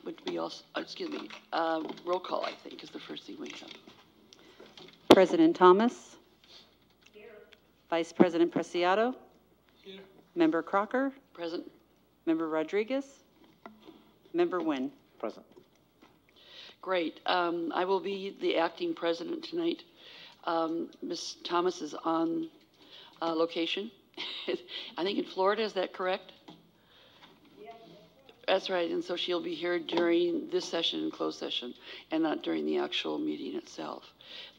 Would we also, excuse me, roll call, I think, is the first thing we have. President Thomas. Here. Vice President Preciado. Here. Member Crocker. Present. Member Rodriguez. Member Nguyen. Present. Great. I will be the acting president tonight. Ms. Thomas is on location. I think in Florida, is that correct? Yeah. That's right, and so she'll be here during this session and closed session, and not during the actual meeting itself.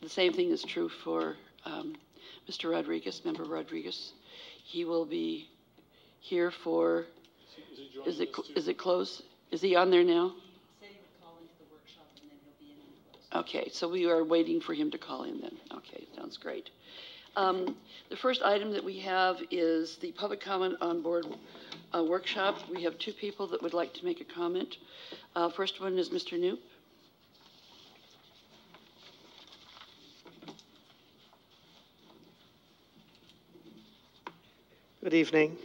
The same thing is true for Mr. Rodriguez, Member Rodriguez. He will be here for, is it close? Is he on there now? Okay, so we are waiting for him to call in then. Okay, sounds great. The first item that we have is the public comment on board workshop. We have two people that would like to make a comment. First one is Mr. Knoop. Good evening.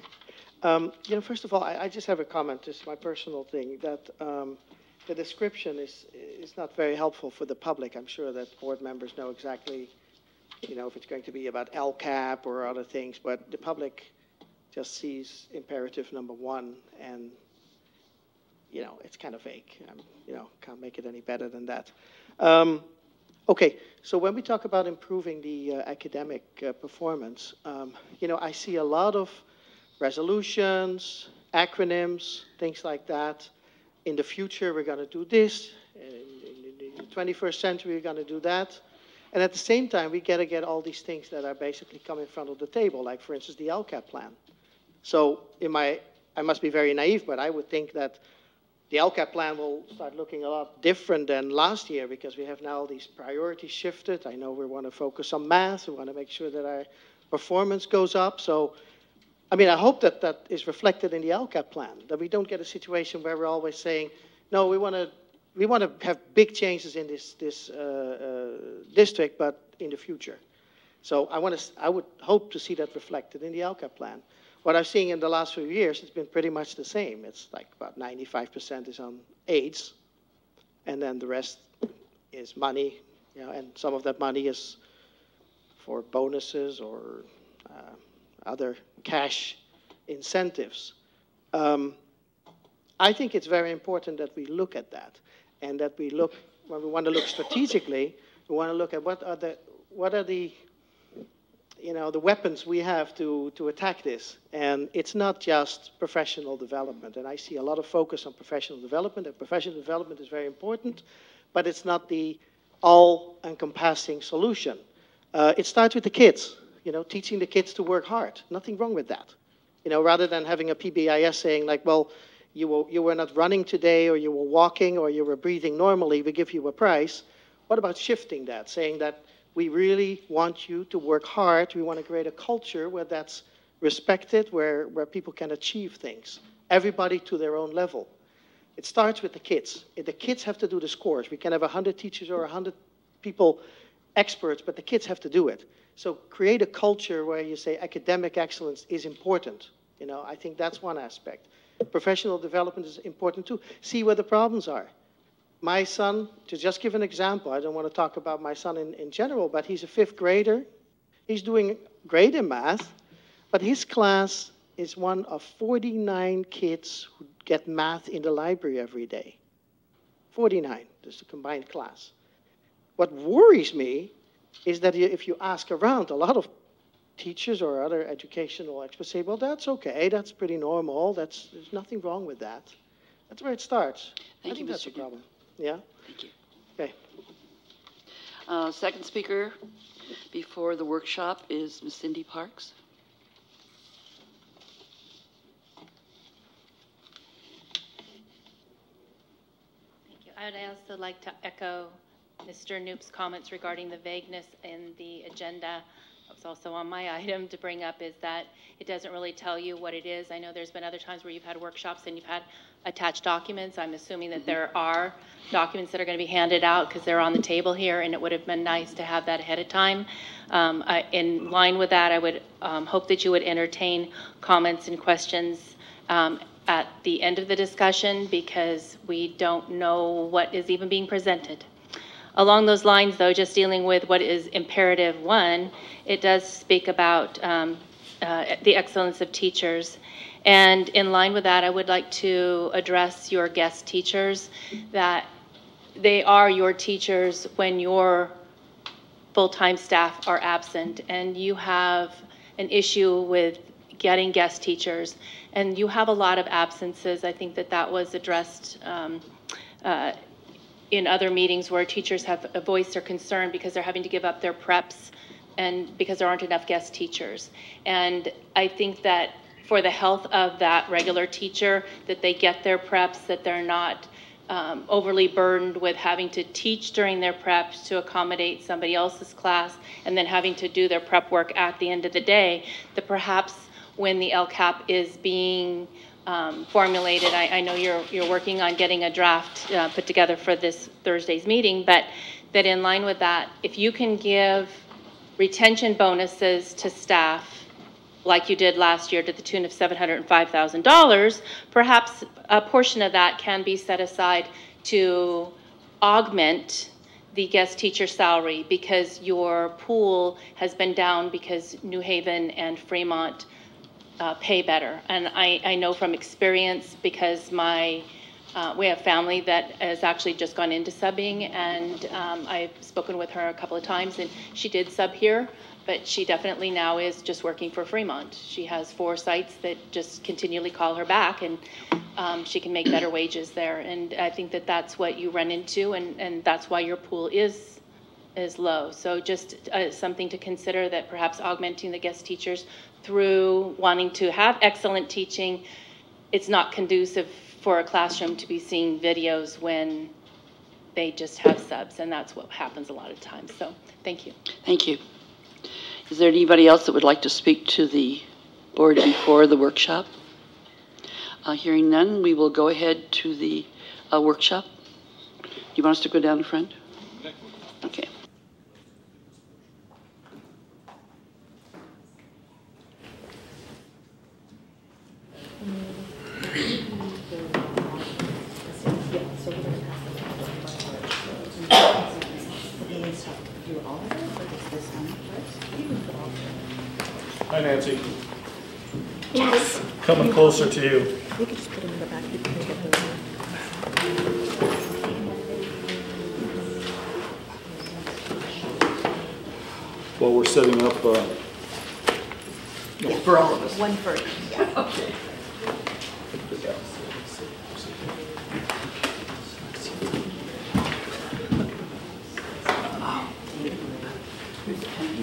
First of all, I just have a comment. This is my personal thing, that the description is not very helpful for the public. I'm sure that board members know exactly, if it's going to be about LCAP or other things, but the public just sees imperative number 1, and, it's kind of vague. Can't make it any better than that. Okay, so when we talk about improving the academic performance, I see a lot of resolutions, acronyms, things like that. In the future, we're going to do this. In the 21st century, we're going to do that. And at the same time, we got to get all these things that are basically come in front of the table, like, for instance, the LCAP plan. So I must be very naive, but I would think that the LCAP plan will start looking a lot different than last year, because we have now these priorities shifted. I know we want to focus on math. We want to make sure that our performance goes up. So, I hope that that is reflected in the LCAP plan, that we don't get a situation where we're always saying, no, we want to have big changes in this district, but in the future. So I would hope to see that reflected in the LCAP plan. What I've seen in the last few years, it's been pretty much the same. It's like about 95% is on AIDS, and then the rest is money, and some of that money is for bonuses or other cash incentives. I think it's very important that we look at that, and that we look, when we want to look strategically, we want to look at what are the the weapons we have to attack this. And it's not just professional development. And I see a lot of focus on professional development, and professional development is very important, but it's not the all-encompassing solution. It starts with the kids, teaching the kids to work hard. Nothing wrong with that. Rather than having a PBIS saying like, well, you were not running today, or you were walking, or you were breathing normally, we give you a prize. What about shifting that, saying that we really want you to work hard. We want to create a culture where that's respected, where people can achieve things. Everybody to their own level. It starts with the kids. The kids have to do the scores. We can have 100 teachers or 100 people, experts, but the kids have to do it. So create a culture where you say academic excellence is important. I think that's one aspect. Professional development is important too. See where the problems are. My son, to just give an example, I don't want to talk about my son in general, but he's a 5th grader. He's doing great in math, but his class is one of 49 kids who get math in the library every day. 49, just a combined class. What worries me is that if you ask around, a lot of teachers or other educational experts say, well, that's okay, that's pretty normal, there's nothing wrong with that. That's where it starts. I think that's a problem. Yeah? Thank you. Okay. Second speaker before the workshop is Ms. Cindy Parks. Thank you. I would also like to echo Mr. Knoop's comments regarding the vagueness in the agenda. It was also on my item to bring up, is that it doesn't really tell you what it is. I know there's been other times where you've had workshops and you've had attached documents. I'm assuming that there are documents that are going to be handed out because they're on the table here, and it would have been nice to have that ahead of time. In line with that, I would hope that you would entertain comments and questions at the end of the discussion because we don't know what is even being presented. Along those lines, though, just dealing with what is imperative one, it does speak about the excellence of teachers. And in line with that, I would like to address your guest teachers, that they are your teachers when your full-time staff are absent, and you have an issue with getting guest teachers, and you have a lot of absences. I think that that was addressed in other meetings where teachers have voiced their concern because they're having to give up their preps and because there aren't enough guest teachers. And I think that for the health of that regular teacher, that they get their preps, that they're not overly burdened with having to teach during their preps to accommodate somebody else's class and then having to do their prep work at the end of the day, that perhaps when the LCAP is being formulated, I know you're working on getting a draft put together for this Thursday's meeting, but that in line with that, if you can give retention bonuses to staff like you did last year to the tune of $705,000, perhaps a portion of that can be set aside to augment the guest teacher salary because your pool has been down because New Haven and Fremont pay better. And I know from experience because we have family that has actually just gone into subbing, and I've spoken with her a couple of times, and she did sub here, but she definitely now is just working for Fremont. She has 4 sites that just continually call her back, and she can make better wages there. And I think that that's what you run into, and that's why your pool is low. So just something to consider, that perhaps augmenting the guest teachers through wanting to have excellent teaching. It's not conducive for a classroom to be seeing videos when they just have subs, and that's what happens a lot of times. So thank you. Thank you. Is there anybody else that would like to speak to the board before the workshop? Hearing none, we will go ahead to the workshop. Do you want us to go down in front? Okay. Hi, Nancy. Yes. Coming closer to you. You could just put them in the back. You can get them. While we're setting up, Yeah. For all of us. One for, yeah. Okay.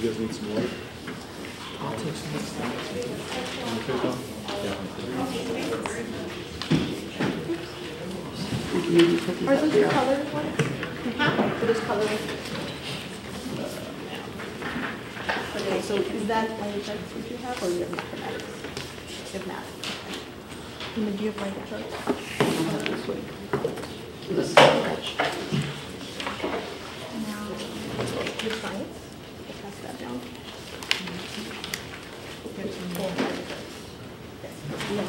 you guys need some water? I'll take some. Okay, Tom? Are those your color ones? Are those color ones? Okay, so is that language arts that you have, or you have mathematics? You have math. And then do you have language arts? This is Rich. Now, your science, we'll pass that down. Here's some more language arts. Yes.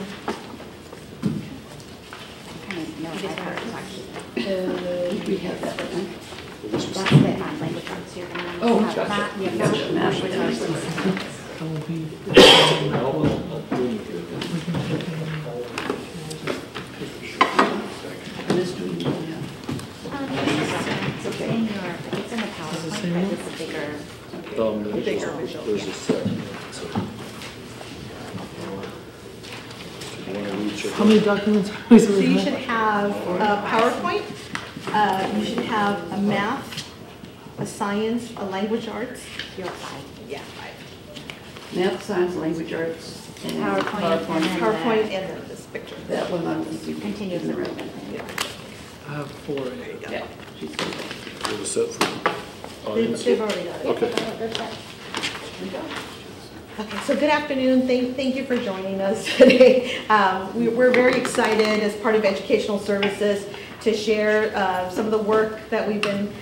No, I heard it's actually. We have that, right? That's the language arts you're going to have. Math, you have language arts. It's in the PowerPoint, but it's a bigger. There's a set. How many documents are we So supposed to you have? should have a PowerPoint, you should have a math, a science, a language arts. You're 5. Yeah, 5. Math, science, language arts, and PowerPoint, and then PowerPoint and then this picture. That one, I don't think you Continue in the room. I have 4. Yeah, she's good. There's a set for audience. They've already done it. Okay. Okay, so good afternoon. Thank you for joining us today. We're very excited as part of Educational Services to share some of the work that we've been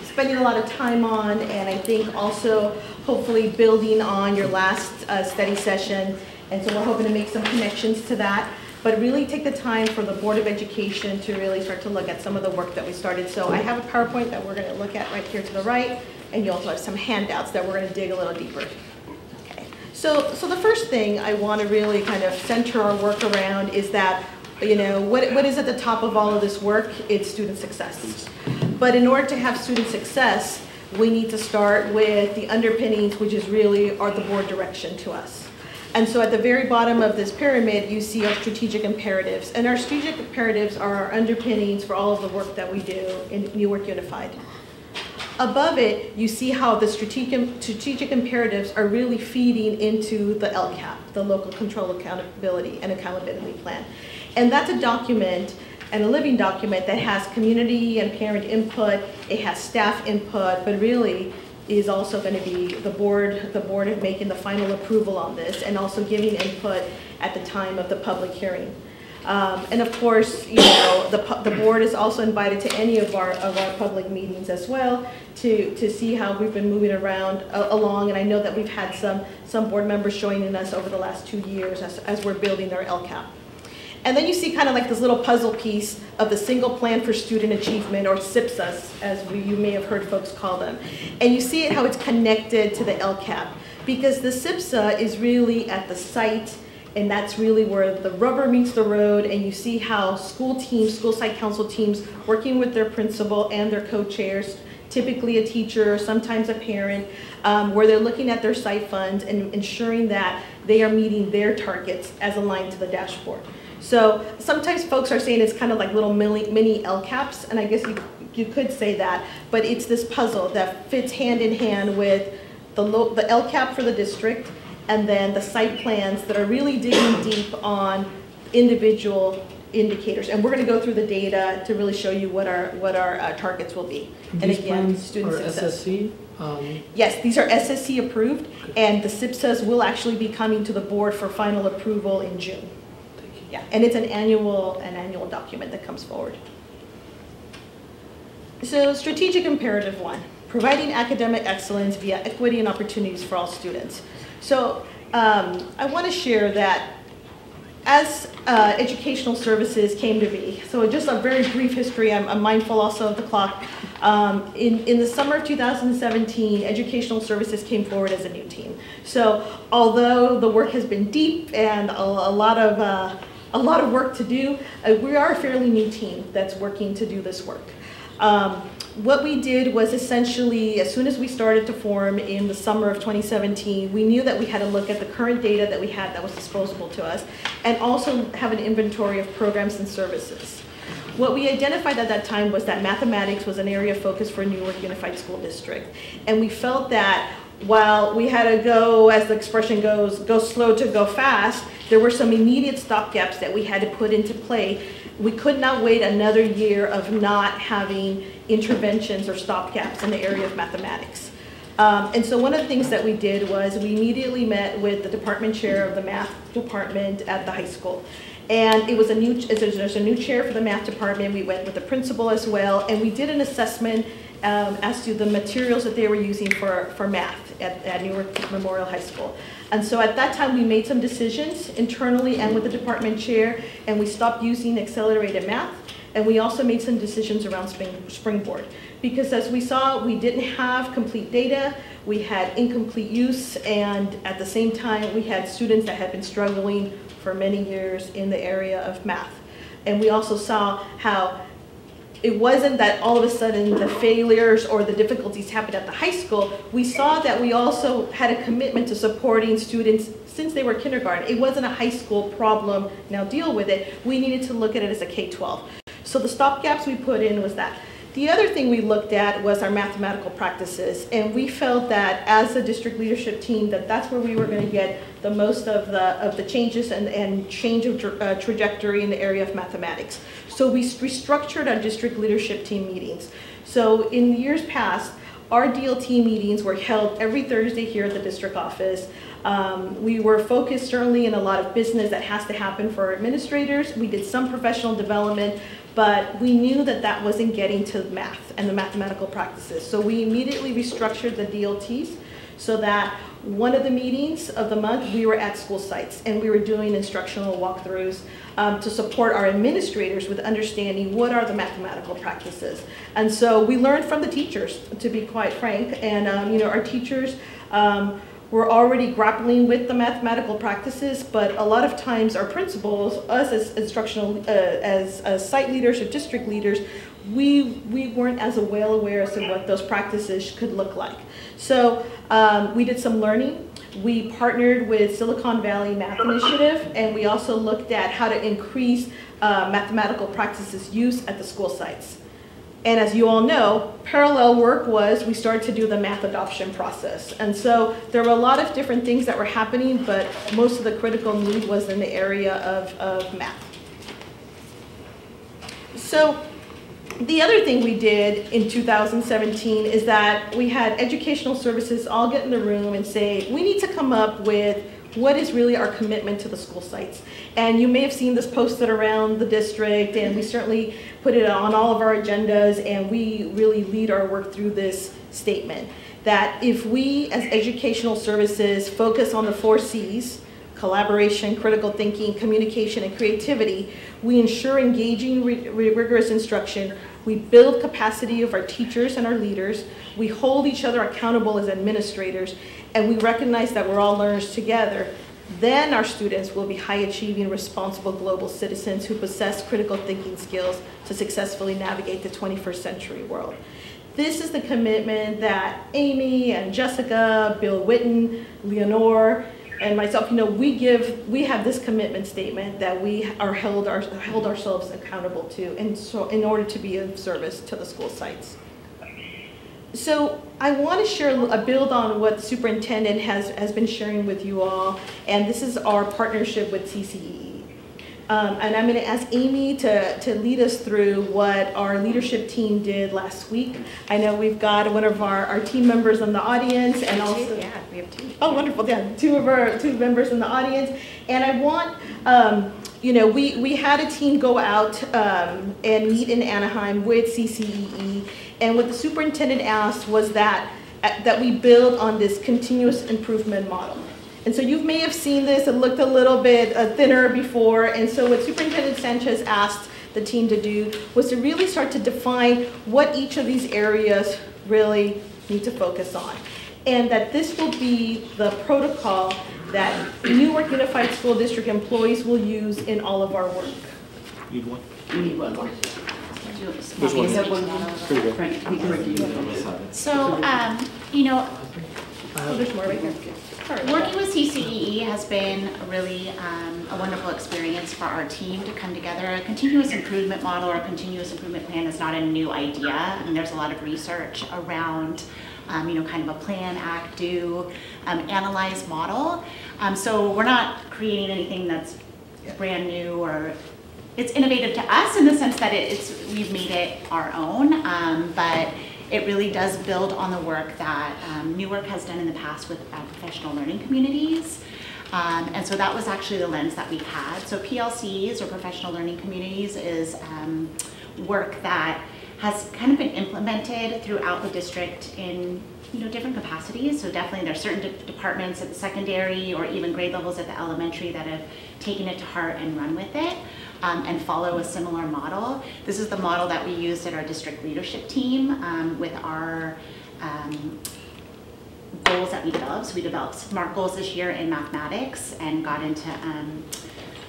spending a lot of time on, and I think also hopefully building on your last study session And so we're hoping to make some connections to that, but really take the time for the Board of Education to really start to look at some of the work that we started. So I have a PowerPoint that we're going to look at right here to the right, and you also have some handouts that we're going to dig a little deeper. Okay. So the first thing I want to really kind of center our work around is that, you know, what is at the top of all of this work? It's student success. But in order to have student success, we need to start with the underpinnings, which is really are the board direction to us. And so at the very bottom of this pyramid, you see our strategic imperatives. And our strategic imperatives are our underpinnings for all of the work that we do in Newark Unified. Above it, you see how the strategic imperatives are really feeding into the LCAP, the Local Control Accountability and Accountability Plan. And that's a document and a living document that has community and parent input, it has staff input, but really is also going to be the board making the final approval on this and also giving input at the time of the public hearing. And of course, you know, the board is also invited to any of our public meetings as well to see how we've been moving along. And I know that we've had some board members joining us over the last 2 years as we're building our LCAP. And then you see kind of like this little puzzle piece of the Single Plan for Student Achievement, or SIPSAs, as you may have heard folks call them. And you see how it's connected to the LCAP, because the SIPSA is really at the site, and that's really where the rubber meets the road, and you see how school teams, school site council teams, working with their principal and their co-chairs, typically a teacher, sometimes a parent, where they're looking at their site funds and ensuring that they are meeting their targets as aligned to the dashboard. So sometimes folks are saying it's kind of like little mini LCAPs, and I guess you could say that, but it's this puzzle that fits hand in hand with the LCAP for the district, and then the site plans that are really digging deep on individual indicators. And we're going to go through the data to really show you what our targets will be. These and again, plans student are success. SSC? Yes, these are SSC approved, and the SIPSAs will actually be coming to the board for final approval in June. Yeah, and it's an annual document that comes forward. So strategic imperative 1, providing academic excellence via equity and opportunities for all students. So I want to share that as educational services came to be, so just a very brief history, I'm mindful also of the clock. In the summer of 2017, educational services came forward as a new team. So although the work has been deep and a lot of work to do, we are a fairly new team that's working to do this work. What we did was essentially, as soon as we started to form in the summer of 2017, we knew that we had to look at the current data that we had that was disposable to us, and also have an inventory of programs and services. What we identified at that time was that mathematics was an area of focus for Newark Unified School District. And we felt that while we had to go, as the expression goes, go slow to go fast, there were some immediate stopgaps that we had to put into play. We could not wait another year of not having interventions or stopgaps in the area of mathematics. And so one of the things that we did was we immediately met with the department chair of the math department at the high school. And it was there's a new chair for the math department. We went with the principal as well, and we did an assessment as to the materials that they were using for math at Newark Memorial High School. And so at that time, we made some decisions internally and with the department chair, and we stopped using accelerated math, and we also made some decisions around Springboard. Because as we saw, we didn't have complete data, we had incomplete use, and at the same time, we had students that had been struggling for many years in the area of math. And we also saw how it wasn't that all of a sudden the failures or the difficulties happened at the high school. We saw that we also had a commitment to supporting students since they were kindergarten. It wasn't a high school problem, now deal with it. We needed to look at it as a K-12. So the stopgaps we put in was that. The other thing we looked at was our mathematical practices, and we felt that as a district leadership team that that's where we were going to get the most of the changes and change of trajectory in the area of mathematics. So we restructured our district leadership team meetings. So in years past, our DLT meetings were held every Thursday here at the district office. We were focused certainly in a lot of business that has to happen for our administrators. We did some professional development, but we knew that that wasn't getting to math and the mathematical practices. So we immediately restructured the DLTs so that one of the meetings of the month, we were at school sites and we were doing instructional walkthroughs to support our administrators with understanding what are the mathematical practices. And so we learned from the teachers, to be quite frank, and our teachers were already grappling with the mathematical practices, but a lot of times our principals, us as instructional, as site leaders or district leaders, we weren't as well aware as to what those practices could look like. So we did some learning. We partnered with Silicon Valley Math Initiative, and we also looked at how to increase mathematical practices use at the school sites. And as you all know, parallel work was we started to do the math adoption process. And so there were a lot of different things that were happening, but most of the critical need was in the area of math. So the other thing we did in 2017 is that we had educational services all get in the room and say, we need to come up with what is really our commitment to the school sites. And you may have seen this posted around the district, and we certainly put it on all of our agendas, and we really lead our work through this statement, that if we as educational services focus on the 4 C's, collaboration, critical thinking, communication, and creativity, we ensure engaging rigorous instruction, we build capacity of our teachers and our leaders, we hold each other accountable as administrators, and we recognize that we're all learners together, then our students will be high-achieving, responsible global citizens who possess critical thinking skills to successfully navigate the 21st century world. This is the commitment that Amy and Jessica, Bill Witten, Leonore, and myself, we have this commitment statement that we are held ourselves accountable to, and so in order to be of service to the school sites. So I want to share a build on what the superintendent has been sharing with you all, and this is our partnership with CCEE. And I'm going to ask Amy to lead us through what our leadership team did last week. I know we've got one of our team members in the audience, and also we have 2. Oh, wonderful! Yeah, two members in the audience, and I want we had a team go out and meet in Anaheim with CCEE, and what the superintendent asked was that we build on this continuous improvement model. And so you may have seen this, it looked a little bit thinner before, and so what Superintendent Sanchez asked the team to do was to really start to define what each of these areas really need to focus on. And that this will be the protocol that Newark Unified School District employees will use in all of our work. Need one? We need one more. There's one. Here you go. So, Oh, there's more right here. working with CCEE has been really a wonderful experience for our team to come together. A continuous improvement model or a continuous improvement plan is not a new idea. I mean, there's a lot of research around kind of a plan, act, do, analyze model. So we're not creating anything that's brand new, or it's innovative to us in the sense that we've made it our own, but it really does build on the work that Newark has done in the past with professional learning communities. And so that was actually the lens that we had. So PLCs, or professional learning communities, is work that has kind of been implemented throughout the district in different capacities. So definitely there's certain departments at the secondary or even grade levels at the elementary that have taken it to heart and run with it and follow a similar model. This is the model that we used at our district leadership team with our goals that we developed. So we developed SMART goals this year in mathematics and got into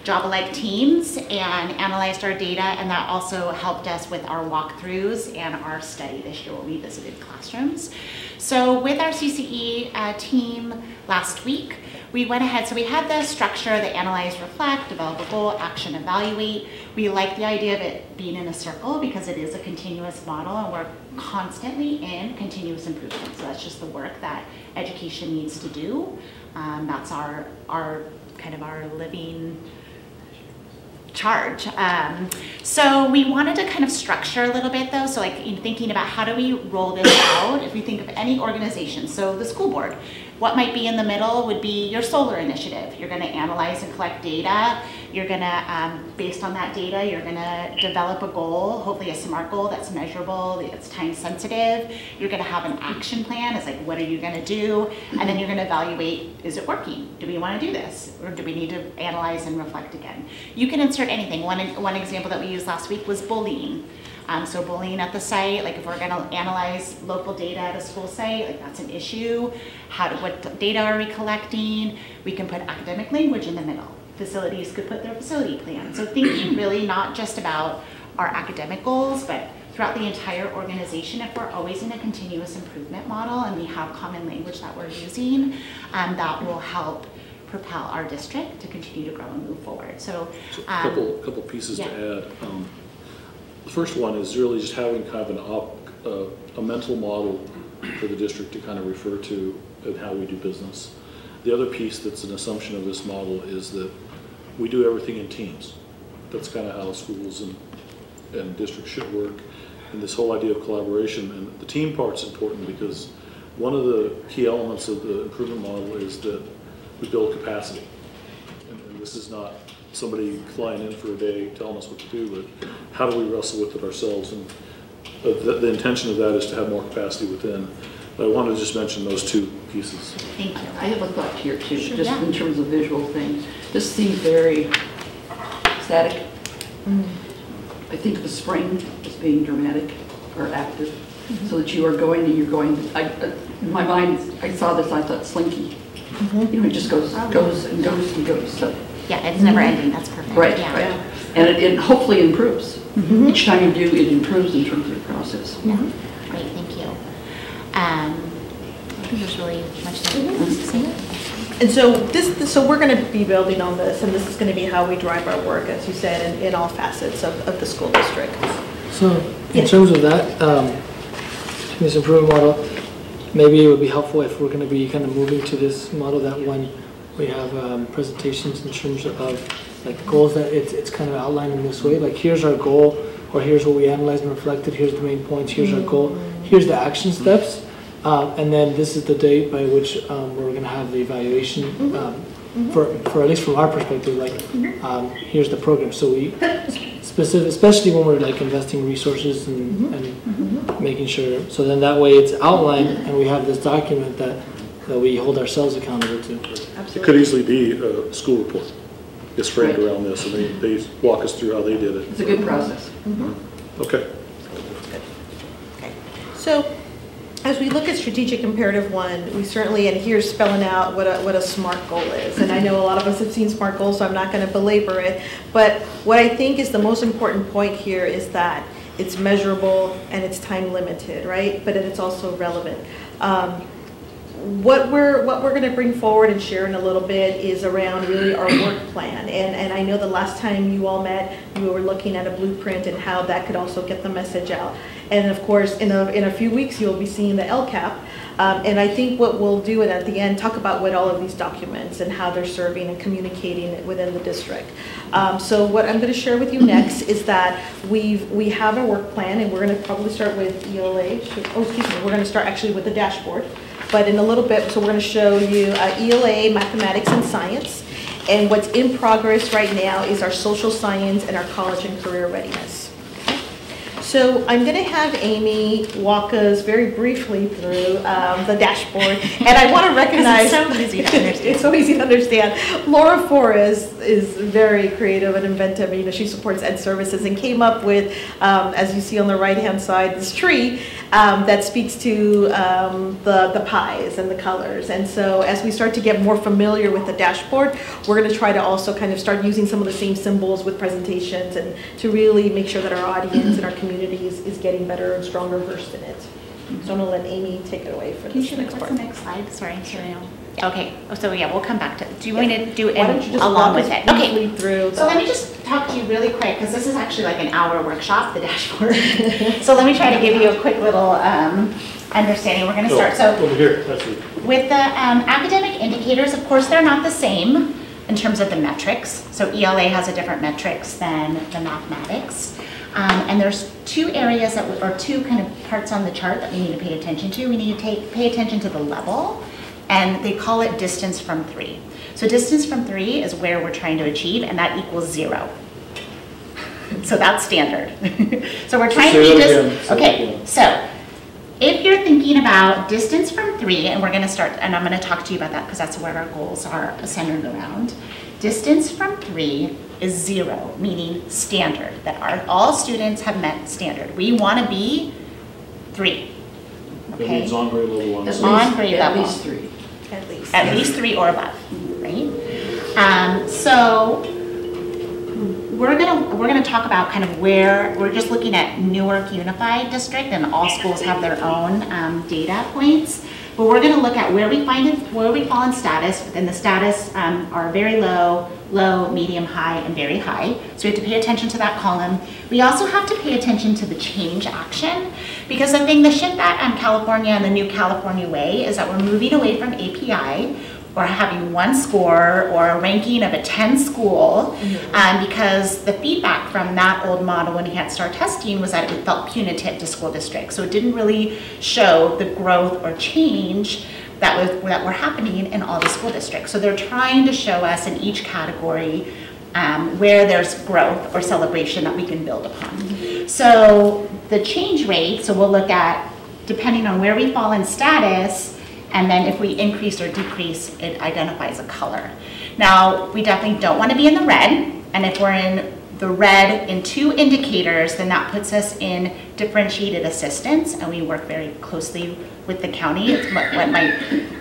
job-alike teams and analyzed our data, and that also helped us with our walkthroughs and our study this year where we visited classrooms. So with our CCE team last week, we went ahead, so we had the structure, the analyze, reflect, develop a goal, action, evaluate. We like the idea of it being in a circle because it is a continuous model and we're constantly in continuous improvement. So that's just the work that education needs to do. That's our kind of our living charge. So we wanted to kind of structure a little bit though, so like in thinking about how do we roll this out, if we think of any organization, so the school board, What might be in the middle would be your solar initiative. You're going to analyze and collect data. You're going to, based on that data, you're going to develop a goal, hopefully a SMART goal that's measurable, that's time sensitive. You're going to have an action plan. It's like, what are you going to do? And then you're going to evaluate, is it working? Do we want to do this? Or do we need to analyze and reflect again? You can insert anything. One example that we used last week was bullying. So bullying at the site, like if we're going to analyze local data at a school site, like that's an issue. What data are we collecting? We can put academic language in the middle. Facilities could put their facility plan. So thinking really not just about our academic goals, but throughout the entire organization, if we're always in a continuous improvement model and we have common language that we're using, that will help propel our district to continue to grow and move forward. So a couple pieces to add. The first one is really just having kind of a mental model for the district to kind of refer to and how we do business. The other piece that's an assumption of this model is that we do everything in teams. That's kind of how schools and districts should work. And this whole idea of collaboration, and the team part's important because one of the key elements of the improvement model is that we build capacity. And this is not somebody flying in for a day telling us what to do, but how do we wrestle with it ourselves? And the intention of that is to have more capacity within. But I wanted to just mention those two pieces. Thank you. I have a thought here too, Sure, just yeah. in terms of visual things. This seems very static. I think of the spring as being dramatic or active, so that you are going and you're going. In my mind, I saw this, I thought slinky. You know, it just goes and goes and goes. So. Yeah, it's never ending. That's perfect. Right, yeah. right. And it hopefully improves. Each time you do, it improves in terms of the process. Great, thank you. I think there's really much else to say. And so we're going to be building on this, and this is going to be how we drive our work, as you said, in all facets of the school district. So in terms of that, this improvement model, maybe it would be helpful if we're going to be kind of moving to this model that when we have presentations in terms of like goals, that it's kind of outlined in this way. Like here's our goal, or here's what we analyzed and reflected. Here's the main points. Here's our goal. Here's the action steps, and then this is the date by which we're going to have the evaluation. For at least from our perspective, like here's the program. So we especially when we're like investing resources and making sure. So then that way it's outlined, and we have this document that we hold ourselves accountable to. Absolutely. It could easily be a school report. It's framed around this, and they walk us through how they did it. It's a good process. Okay. So, as we look at strategic imperative 1, we certainly, and here's spelling out what a SMART goal is. And I know a lot of us have seen SMART goals, so I'm not going to belabor it. But what I think is the most important point here is that it's measurable and it's time limited, right? But it's also relevant. What we're going to bring forward and share in a little bit is around really our work plan. And I know the last time you all met, you were looking at a blueprint and how that could also get the message out. And of course, in a few weeks, you'll be seeing the LCAP. And I think what we'll do at the end, talk about what all of these documents and how they're serving and communicating within the district. So what I'm going to share with you next is that we have a work plan, and we're going to probably start with ELA. We're going to start actually with the dashboard. But in a little bit, so we're going to show you ELA, mathematics, and science. And what's in progress right now is our social science and our college and career readiness. So I'm going to have Amy walk us very briefly through the dashboard. And I want to recognize, it's so easy to understand. It's so easy to understand. Laura Forrest is very creative and inventive. You know, she supports Ed Services and came up with, as you see on the right-hand side, this tree that speaks to the pies and the colors. And so as we start to get more familiar with the dashboard, we're going to try to also kind of start using some of the same symbols with presentations and to really make sure that our audience and our community is getting better and stronger versed in it. So I'm going to let Amy take it away for this next part. What's the next slide? Sorry. Okay. So yeah, we'll come back to it. Do you want me to do it Why don't you just along walk with us it? Okay. briefly through So let me just talk to you really quick, because this is actually like an hour workshop, the dashboard. So let me try to give you a quick little understanding. We're going to start. So over here, that's it. with the academic indicators, of course, they're not the same in terms of the metrics. So ELA has a different metrics than the mathematics. And there's two areas or two kind of parts on the chart that we need to pay attention to. We need to pay attention to the level and they call it distance from 3. So distance from 3 is where we're trying to achieve, and that equals 0. So that's standard. So we're trying to be just, okay, so if you're thinking about distance from 3, and we're going to start, and I'm going to talk to you about that because that's where our goals are centered around. Distance from 3 is 0, meaning standard, that all students have met standard. We want to be 3. That means on grade level on the On grade level. At least 3. At least. At least 3 or above, right? So we're gonna talk about kind of where we're just looking at Newark Unified District, and all schools have their own data points. But we're gonna look at where we fall in status, and the status are very low, low, medium, high, and very high. So we have to pay attention to that column. We also have to pay attention to the change action, because the shift that California and the new California way is that we're moving away from API, or having one score or a ranking of a 10 school, because the feedback from that old model when we had STAR testing was that it felt punitive to school districts. So it didn't really show the growth or change that were happening in all the school districts. So they're trying to show us in each category where there's growth or celebration that we can build upon. So the change rate, so we'll look at, depending on where we fall in status, and then if we increase or decrease, it identifies a color. Now, we definitely don't want to be in the red, and if we're in the red in 2 indicators, then that puts us in differentiated assistance, and we work very closely with the county. It's what might,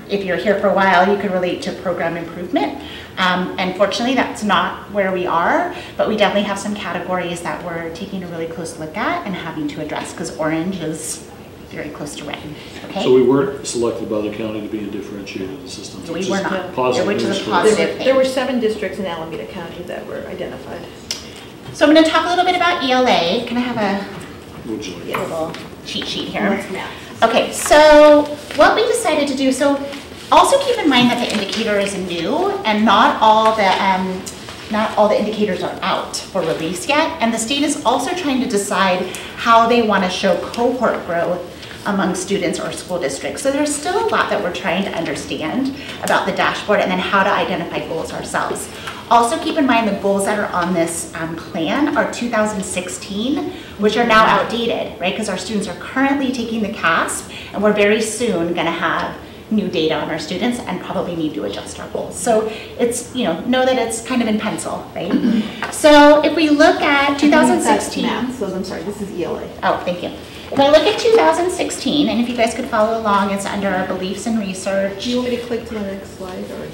if you're here for a while, you could relate to program improvement. And fortunately, that's not where we are, but we definitely have some categories that we're taking a really close look at and having to address, because orange is very close to red. Okay? So we weren't selected by the county to be in differentiated assistance. We were not, Positive which is news a for positive thing. There were 7 districts in Alameda County that were identified. So I'm going to talk a little bit about ELA. Can I have a Would you like? little cheat sheet here? Okay, so what we decided to do, so also keep in mind that the indicator is new, and not all the indicators are out for release yet, and the state is also trying to decide how they want to show cohort growth among students or school districts. So there's still a lot that we're trying to understand about the dashboard, and then how to identify goals ourselves. Also keep in mind the goals that are on this plan are 2016, which are now outdated, right? Because our students are currently taking the CASP, and we're very soon going to have new data on our students and probably need to adjust our goals. So it's, know that it's kind of in pencil, right? So if we look at 2016. So I'm sorry, this is ELA. Oh, thank you. If I look at 2016, and if you guys could follow along, it's under our beliefs and research. Do you want me to click to the next slide? Or?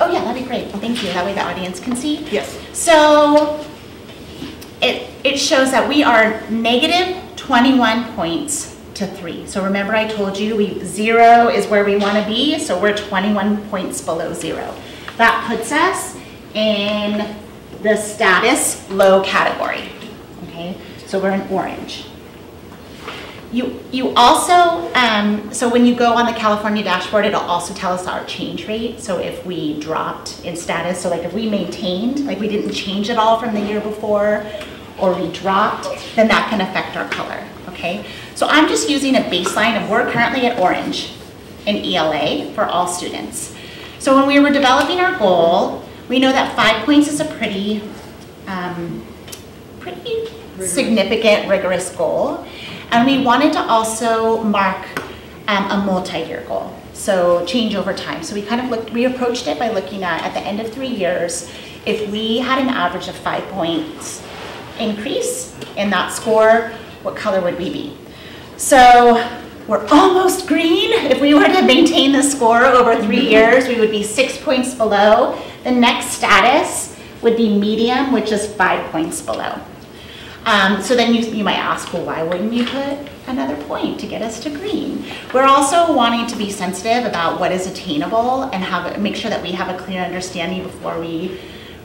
Oh yeah, that'd be great. Thank you. That way the audience can see. Yes. So it shows that we are negative 21 points to 3. So remember I told you 0 is where we want to be, so we're 21 points below 0. That puts us in the status low category. Okay, so we're in orange. You also, so when you go on the California dashboard, it'll also tell us our change rate. So if we dropped in status, so like if we maintained, like we didn't change at all from the year before, or we dropped, then that can affect our color, okay? So I'm just using a baseline, and we're currently at orange in ELA for all students. So when we were developing our goal, we know that 5 points is a pretty significant, rigorous goal. And we wanted to also mark a multi-year goal, so change over time. So we approached it by looking at the end of 3 years, if we had an average of 5 points increase in that score, what color would we be? So we're almost green. If we were to maintain the score over 3 years, we would be 6 points below. The next status would be medium, which is 5 points below. So then you might ask, well, why wouldn't you put another point to get us to green? We're also wanting to be sensitive about what is attainable and make sure that we have a clear understanding before we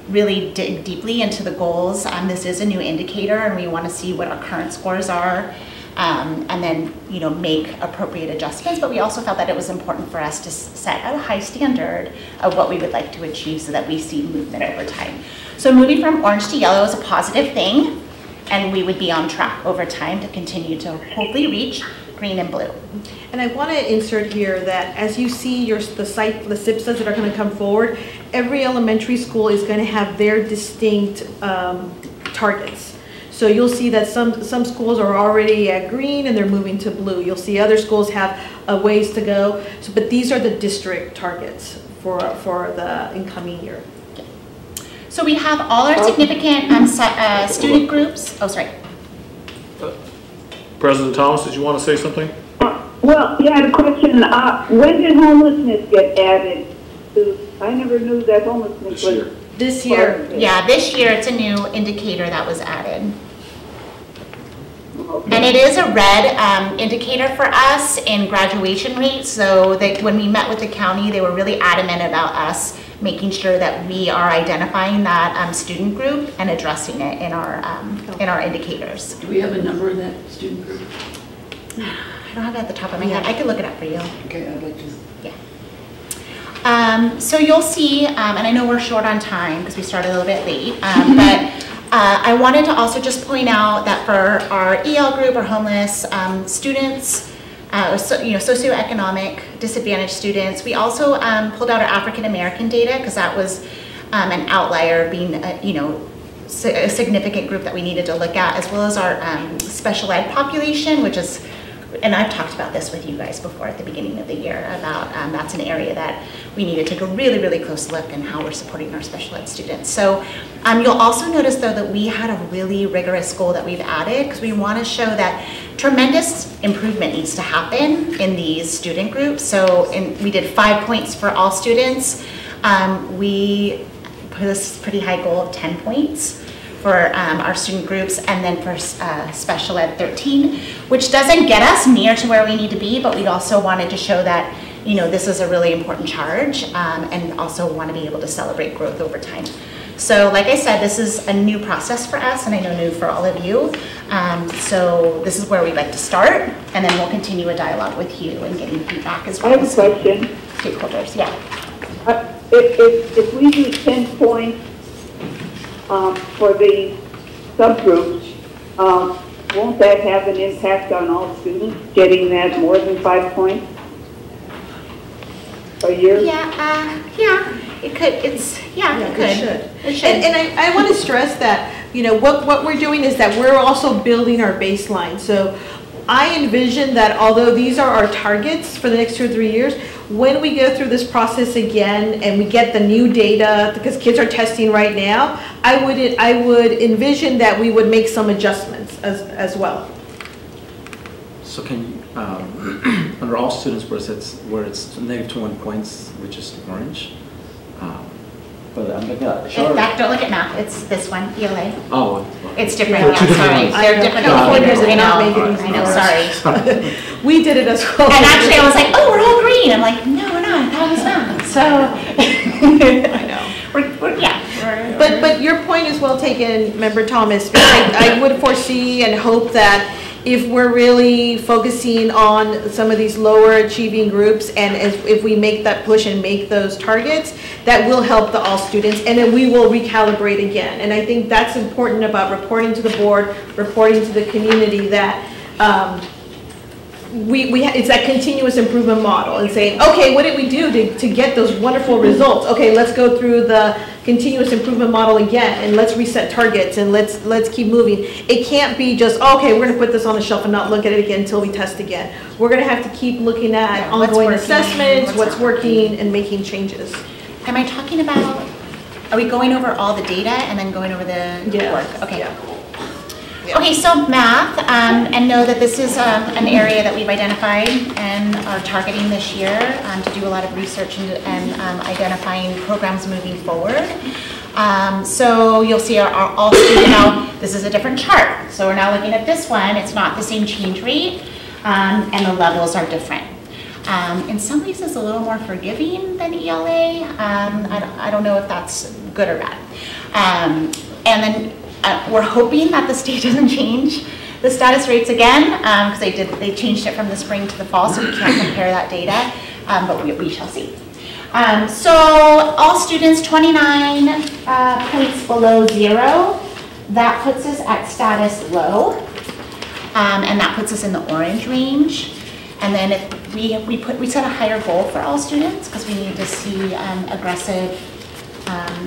really dig deeply into the goals. This is a new indicator, and we want to see what our current scores are, and then make appropriate adjustments. But we also felt that it was important for us to set a high standard of what we would like to achieve so that we see movement over time. So moving from orange to yellow is a positive thing, and we would be on track over time to continue to hopefully reach green and blue. And I want to insert here that as you see the SIPSAs that are going to come forward, every elementary school is going to have their distinct targets. So you'll see that some schools are already at green and they're moving to blue. You'll see other schools have a ways to go. So, but these are the district targets for the incoming year. So we have all our significant student groups. Oh, sorry. President Thomas, did you want to say something? Well, yeah, I had a question. When did homelessness get added to? I never knew that homelessness This year. This year. Yeah, this year it's a new indicator that was added. Okay. And it is a red indicator for us in graduation rates. So when we met with the county, they were really adamant about us making sure that we are identifying that student group and addressing it in our indicators. Do we have a number of that student group? I don't have it at the top of my head. I could look it up for you. Okay, I'd like to. Yeah. So you'll see, and I know we're short on time because we started a little bit late, but I wanted to also just point out that for our EL group, or homeless students, socioeconomic disadvantaged students, we also pulled out our African American data because that was an outlier, being a significant group that we needed to look at, as well as our special ed population, which is, and I've talked about this with you guys before at the beginning of the year, about that's an area that we need to take a really, really close look in how we're supporting our special ed students. So you'll also notice, though, that we had a really rigorous goal that we've added because we want to show that tremendous improvement needs to happen in these student groups. So we did 5 points for all students. We put a pretty high goal of 10 points for our student groups, and then for special ed 13, which doesn't get us near to where we need to be, but we also wanted to show that this is a really important charge, and also want to be able to celebrate growth over time. So like I said, this is a new process for us, and I know new for all of you. So this is where we'd like to start, and then we'll continue a dialogue with you and getting feedback as well. I have a question. Stakeholders, yeah. If we do 10 points for the subgroups, won't that have an impact on all students getting that more than 5 points a year? Yeah, yeah, it could. It could. It should. And I want to stress that what we're doing is that we're also building our baseline. So I envision that although these are our targets for the next 2 or 3 years, when we go through this process again and we get the new data, because kids are testing right now, I would envision that we would make some adjustments as well. So can you, under all students where it's negative 21 points, which is orange, but I'm looking at In fact, don't look at math. It's this one, ELA. Oh, It's different. Yeah, Yeah, sorry. They're different. I know. Sorry. We did it as well. And actually, I was like, oh, we're all green. I'm like, no, we're not. That was not. So I know. But your point is well taken, Member Thomas. I would foresee and hope that if we're really focusing on some of these lower achieving groups, and if we make that push and make those targets, that will help all students, and then we will recalibrate again. And I think that's important about reporting to the board, reporting to the community, that it's that continuous improvement model, and saying, okay, what did we do to get those wonderful results? Okay, let's go through the continuous improvement model again, and let's reset targets, and let's keep moving. It can't be just, okay, we're gonna put this on the shelf and not look at it again until we test again. We're gonna have to keep looking at ongoing assessments, what's working, and making changes. Am I talking about, are we going over all the data and then going over the work? Okay. Yeah. Okay, so math, and know that this is an area that we've identified and are targeting this year to do a lot of research and identifying programs moving forward. So you'll see our all student, now this is a different chart. So we're now looking at this one, it's not the same change rate, and the levels are different. In some ways it's a little more forgiving than ELA. I don't know if that's good or bad. And then we're hoping that the state doesn't change the status rates again, because they changed it from the spring to the fall, so we can't compare that data, but we shall see. So all students 29 points below 0, that puts us at status low, and that puts us in the orange range. And then if we set a higher goal for all students because we need to see aggressive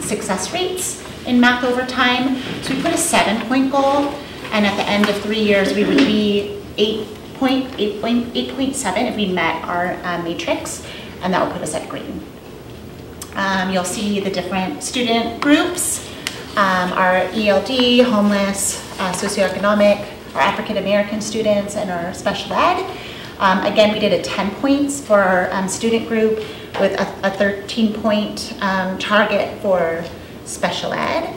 success rates in math over time. So we put a 7-point goal, and at the end of 3 years, we would be 8.7 if we met our matrix, and that would put us at green. You'll see the different student groups, our ELD, homeless, socioeconomic, our African American students, and our special ed. Again, we did a 10 points for our student group with a 13-point target for special ed.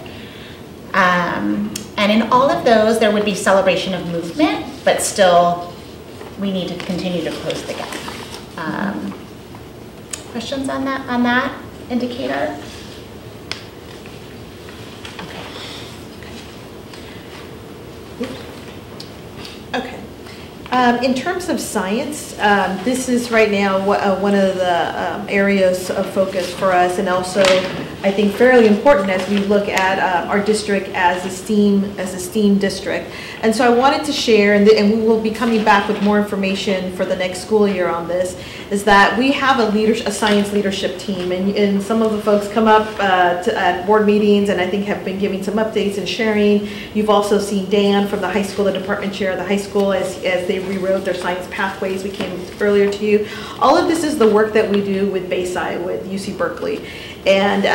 And in all of those, there would be celebration of movement, but still, we need to continue to close the gap. Questions on that indicator? Okay. In terms of science, this is right now one of the areas of focus for us, and also I think fairly important as we look at our district as a STEAM district. And so I wanted to share, and we will be coming back with more information for the next school year on this, is that we have a science leadership team, and some of the folks come up at board meetings and I think have been giving some updates and sharing. You've also seen Dan from the high school, the department chair of the high school, as they rewrote their science pathways. We came earlier to you. All of this is the work that we do with Bayside, with UC Berkeley. And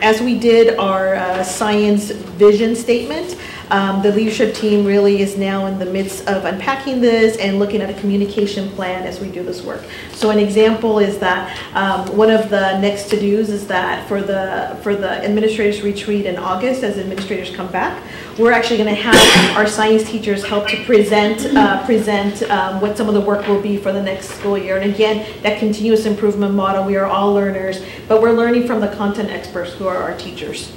as we did our science vision statement, the leadership team really is now in the midst of unpacking this and looking at a communication plan as we do this work. So an example is that one of the next to-dos is that for the administrators retreat in August, as administrators come back, we're actually going to have our science teachers help to present what some of the work will be for the next school year. And again, that continuous improvement model, we are all learners, but we're learning from the content experts who are our teachers.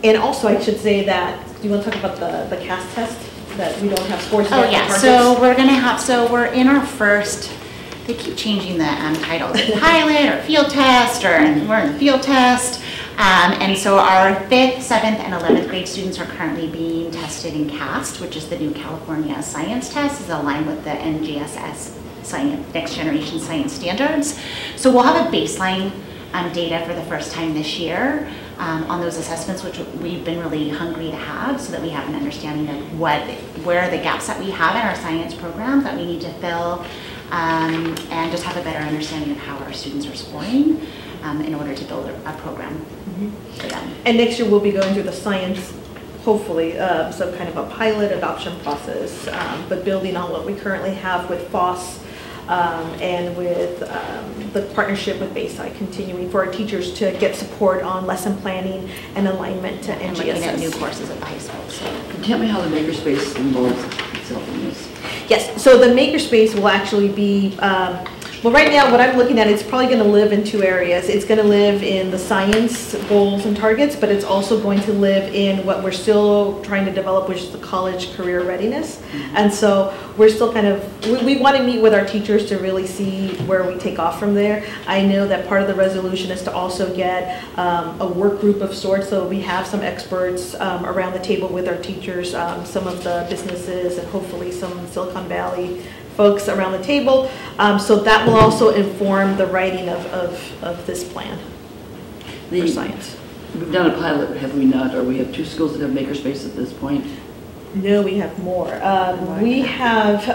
And also, I should say that, do you want to talk about the CAS test, that we don't have scores? Oh yeah, so we're going to have, so we're in our first, they keep changing the title, pilot or field test, or we're in field test. And so our 5th, 7th, and 11th grade students are currently being tested in CAST, which is the new California science test, is aligned with the NGSS science, Next Generation Science Standards. So we'll have a baseline data for the first time this year on those assessments, which we've been really hungry to have, so that we have an understanding of where are the gaps that we have in our science program that we need to fill, and just have a better understanding of how our students are scoring in order to build a program for them. And next year we'll be going through the science, hopefully, some kind of a pilot adoption process, but building on what we currently have with FOSS and with the partnership with Bayside, continuing for our teachers to get support on lesson planning and alignment to NGSS. And looking at new courses at the high school. So. Tell me how the makerspace involves itself in this. Yes, so the makerspace will actually be, well, right now what I'm looking at, it's probably going to live in 2 areas. It's going to live in the science goals and targets, but it's also going to live in what we're still trying to develop, which is the college career readiness. And so we're still kind of, we want to meet with our teachers to really see where we take off from there. I know that part of the resolution is to also get a work group of sorts, so we have some experts around the table with our teachers, some of the businesses, and hopefully some Silicon Valley folks around the table. So that will also inform the writing of this plan for science. We've done a pilot, have we not? Or we have 2 schools that have makerspace at this point? No, we have more. We have,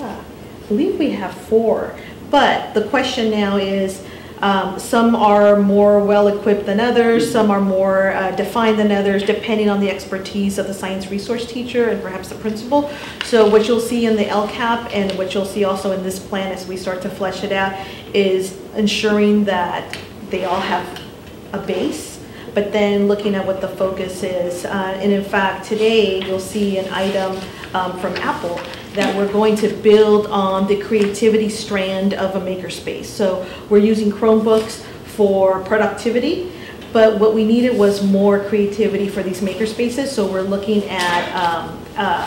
I believe we have 4. But the question now is, some are more well-equipped than others, some are more defined than others, depending on the expertise of the science resource teacher and perhaps the principal. So what you'll see in the LCAP and what you'll see also in this plan as we start to flesh it out is ensuring that they all have a base, but then looking at what the focus is. And in fact, today you'll see an item from Apple that we're going to build on the creativity strand of a makerspace. So we're using Chromebooks for productivity, but what we needed was more creativity for these makerspaces. So we're looking at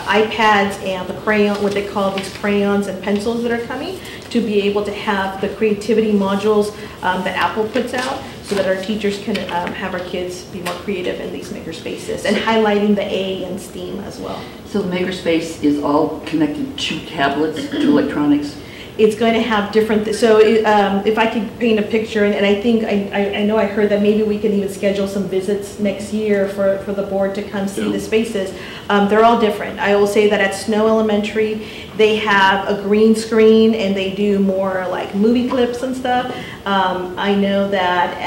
iPads and the crayon, what they call these crayons and pencils that are coming, to be able to have the creativity modules that Apple puts out. so that our teachers can have our kids be more creative in these maker spaces, and highlighting the A in STEAM as well. So the makerspace is all connected to tablets, to electronics? It's going to have different, so if I could paint a picture, and I think, I know I heard that maybe we can even schedule some visits next year for the board to come see the spaces. They're all different. I will say that at Snow Elementary, they have a green screen and they do more like movie clips and stuff. I know that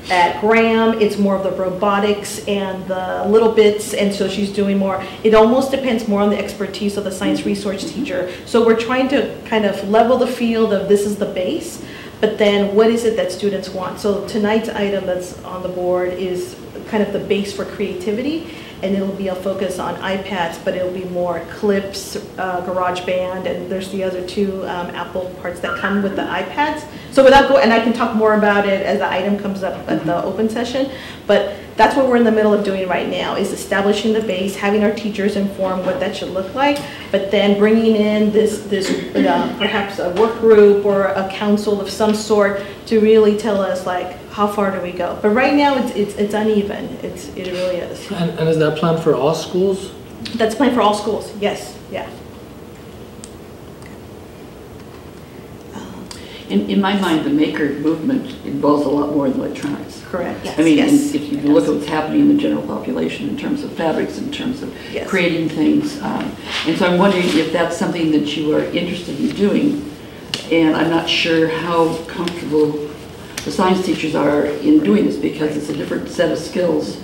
at Graham, it's more of the robotics and the little bits, and so she's doing more. It almost depends more on the expertise of the science research teacher. So we're trying to kind of level the field of this is the base, but then what is it that students want? So tonight's item that's on the board is kind of the base for creativity, and it'll be a focus on iPads, but it'll be more clips, GarageBand, and there's the other two Apple parts that come with the iPads. So without going, and I can talk more about it as the item comes up at the open session, but that's what we're in the middle of doing right now, is establishing the base, having our teachers inform what that should look like, but then bringing in this perhaps a work group or a council of some sort to really tell us like, how far do we go? But right now it's uneven. It really is. And is that planned for all schools? That's planned for all schools. Yes. Yeah. In my mind, the maker movement involves a lot more than electronics. Correct. Yes. I mean, yes. if you look at what's happening in the general population in terms of fabrics, in terms of creating things, and so I'm wondering if that's something that you are interested in doing. And I'm not sure how comfortable the science teachers are in doing this, because it's a different set of skills,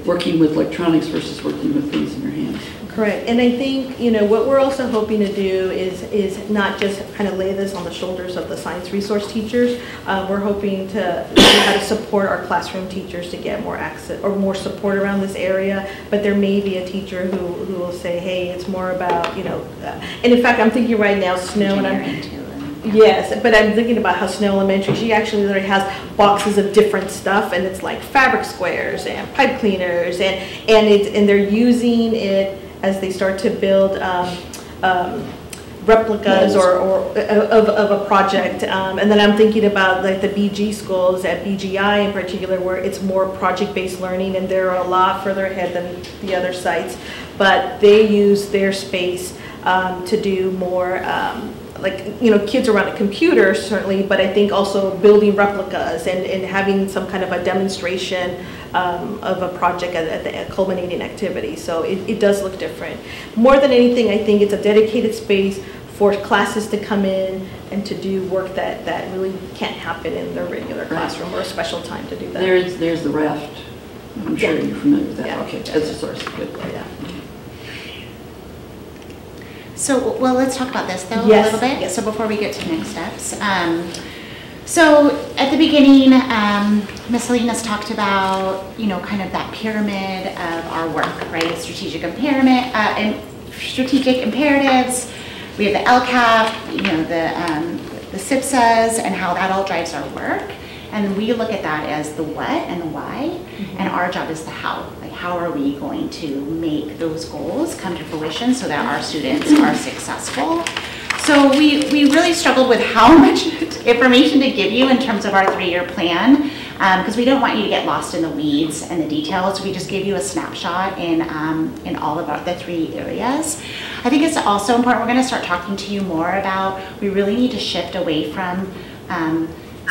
working with electronics versus working with things in your hands. Correct. And I think, you know, what we're also hoping to do is not just kind of lay this on the shoulders of the science resource teachers. We're hoping to learn how to support our classroom teachers to get more access or more support around this area. But there may be a teacher who will say, hey, it's more about, you know, and in fact, I'm thinking right now, Snow, and yes, but I'm thinking about how Snow Elementary, she actually literally has boxes of different stuff, and it's like fabric squares and pipe cleaners, and they're using it as they start to build replicas or of a project. And then I'm thinking about like the BG schools at BGI in particular, where it's more project-based learning, and they're a lot further ahead than the other sites, but they use their space to do more like, you know, kids around a computer certainly, but I think also building replicas and having some kind of a demonstration of a project at the culminating activity. So it does look different. More than anything, I think it's a dedicated space for classes to come in and to do work that really can't happen in their regular classroom or a special time to do that. There's the raft. I'm sure you're familiar with that. Yeah. Okay, that's a source. Good. Yeah. So, well, let's talk about this though a little bit. Yes. So before we get to next steps. So at the beginning, Ms. Salinas talked about, you know, kind of that pyramid of our work, right? Strategic imperatives. We have the LCAP, you know, the SIPSAs, and how that all drives our work. And we look at that as the what and the why, and our job is the how. Like, how are we going to make those goals come to fruition so that our students are successful? So we really struggled with how much information to give you in terms of our 3-year plan, because we don't want you to get lost in the weeds and the details. We just gave you a snapshot in all of the 3 areas. I think it's also important, we're going to start talking to you more about, we really need to shift away from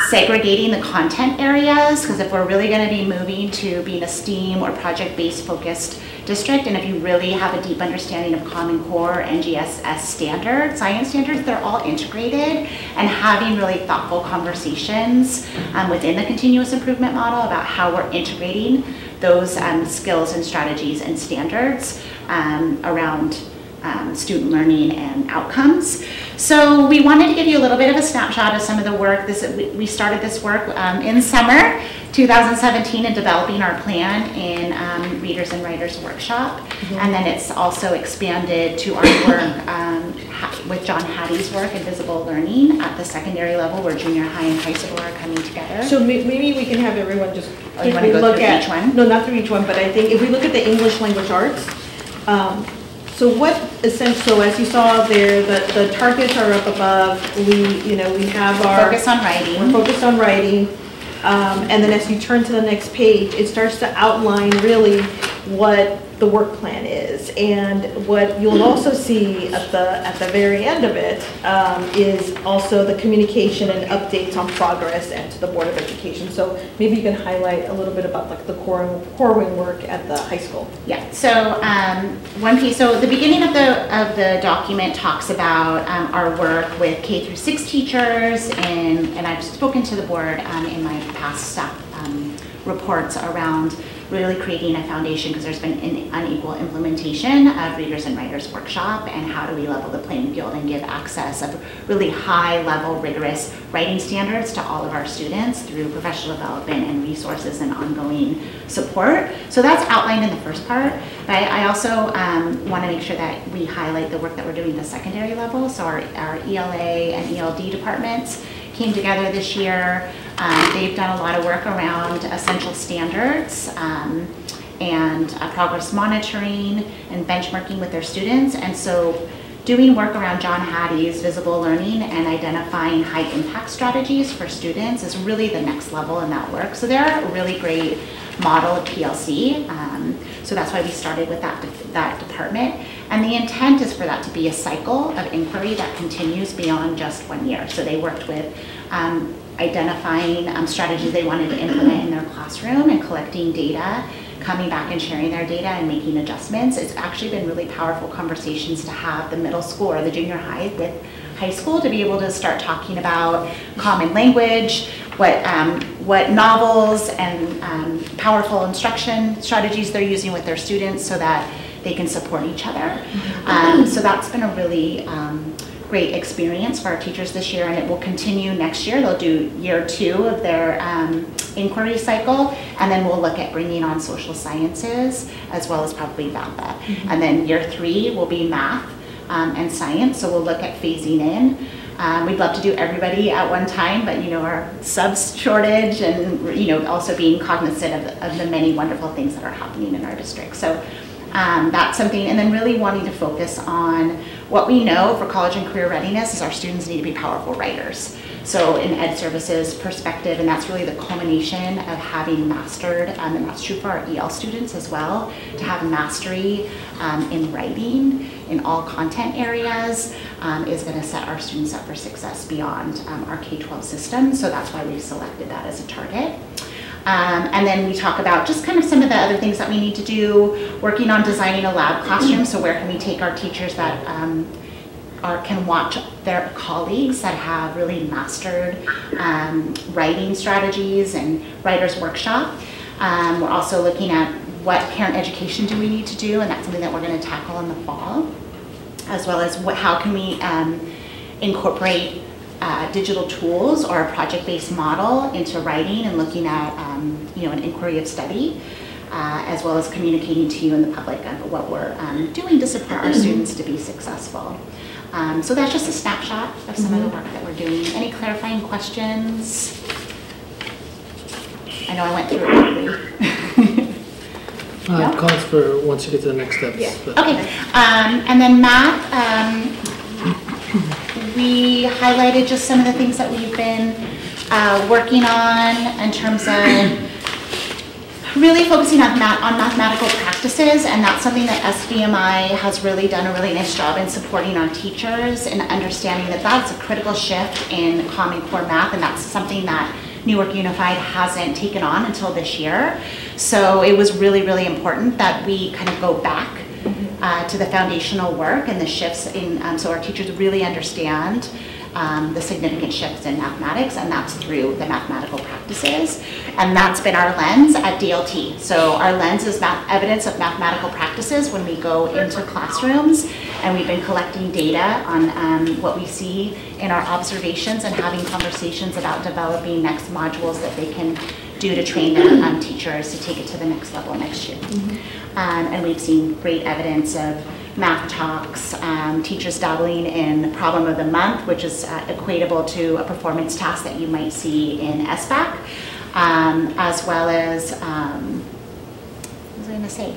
segregating the content areas, because if we're really going to be moving to being a STEAM or project-based focused district, and if you really have a deep understanding of Common Core, NGSS standards, science standards, they're all integrated, and having really thoughtful conversations within the continuous improvement model about how we're integrating those skills and strategies and standards around student learning and outcomes. So we wanted to give you a little bit of a snapshot of some of the work. We started this work in summer 2017 in developing our plan in Readers and Writers Workshop. And then it's also expanded to our work with John Hattie's work in visible learning at the secondary level, where junior high and high school are coming together. So maybe we can have everyone just quickly look at each one? No, not through each one, but I think if we look at the English language arts, so what so as you saw there, the targets are up above. We have our focus on writing. We're focused on writing. And then as you turn to the next page, it starts to outline really what the work plan is. And what you'll also see at the very end of it is also the communication and updates on progress and to the Board of Education. So maybe you can highlight a little bit about like the core wing work at the high school. Yeah, so one piece, so the beginning of the document talks about our work with K through 6 teachers, and I've spoken to the board in my past staff reports around really creating a foundation, because there's been an unequal implementation of Readers and Writers Workshop, and how do we level the playing field and give access of really high level rigorous writing standards to all of our students through professional development and resources and ongoing support. So that's outlined in the first part, but I also want to make sure that we highlight the work that we're doing at the secondary level. So our ELA and ELD departments came together this year. They've done a lot of work around essential standards and progress monitoring and benchmarking with their students. And so doing work around John Hattie's visible learning and identifying high impact strategies for students is really the next level in that work. So they're a really great model of PLC. So that's why we started with that department. And the intent is for that to be a cycle of inquiry that continues beyond just 1 year. So they worked with identifying strategies they wanted to implement in their classroom and collecting data, coming back and sharing their data and making adjustments. It's actually been really powerful conversations to have the middle school or the junior high with high school to be able to start talking about common language, what novels and powerful instruction strategies they're using with their students so that they can support each other. So that's been a really great experience for our teachers this year, and it will continue next year. They'll do year 2 of their inquiry cycle, and then we'll look at bringing on social sciences as well as probably VAPA. And then year 3 will be math and science, so we'll look at phasing in. We'd love to do everybody at one time, but our subs shortage and also being cognizant of the many wonderful things that are happening in our district. So that's something, and then really wanting to focus on what we know for college and career readiness is our students need to be powerful writers. So in ed services perspective, and that's really the culmination of having mastered, and that's true for our EL students as well, to have mastery in writing in all content areas is going to set our students up for success beyond our K-12 system. So that's why we've selected that as a target. And then we talk about just kind of some of the other things that we need to do, working on designing a lab classroom. So where can we take our teachers that can watch their colleagues that have really mastered writing strategies and writers workshop. We're also looking at what parent education do we need to do, and that's something that we're going to tackle in the fall, as well as how can we incorporate digital tools or a project-based model into writing and looking at an inquiry of study, as well as communicating to you and the public on what we're doing to support our students to be successful. So that's just a snapshot of some of the work that we're doing. Any clarifying questions? I know I went through it quickly. No? Comments for once you get to the next steps. Yeah. Okay, and then math, we highlighted just some of the things that we've been working on in terms of really focusing on mathematical practices, and that's something that SVMI has really done a really nice job in supporting our teachers and understanding that that's a critical shift in Common Core math, and that's something that Newark Unified hasn't taken on until this year. So it was really, really important that we kind of go back to the foundational work and the shifts in, so our teachers really understand the significant shifts in mathematics, and that's through the mathematical practices. And that's been our lens at DLT. So our lens is evidence of mathematical practices when we go into classrooms, and we've been collecting data on what we see in our observations and having conversations about developing next modules that they can do to train their teachers to take it to the next level next year. And we've seen great evidence of math talks, teachers dabbling in problem of the month, which is equatable to a performance task that you might see in SBAC, as well as, what was I going to say?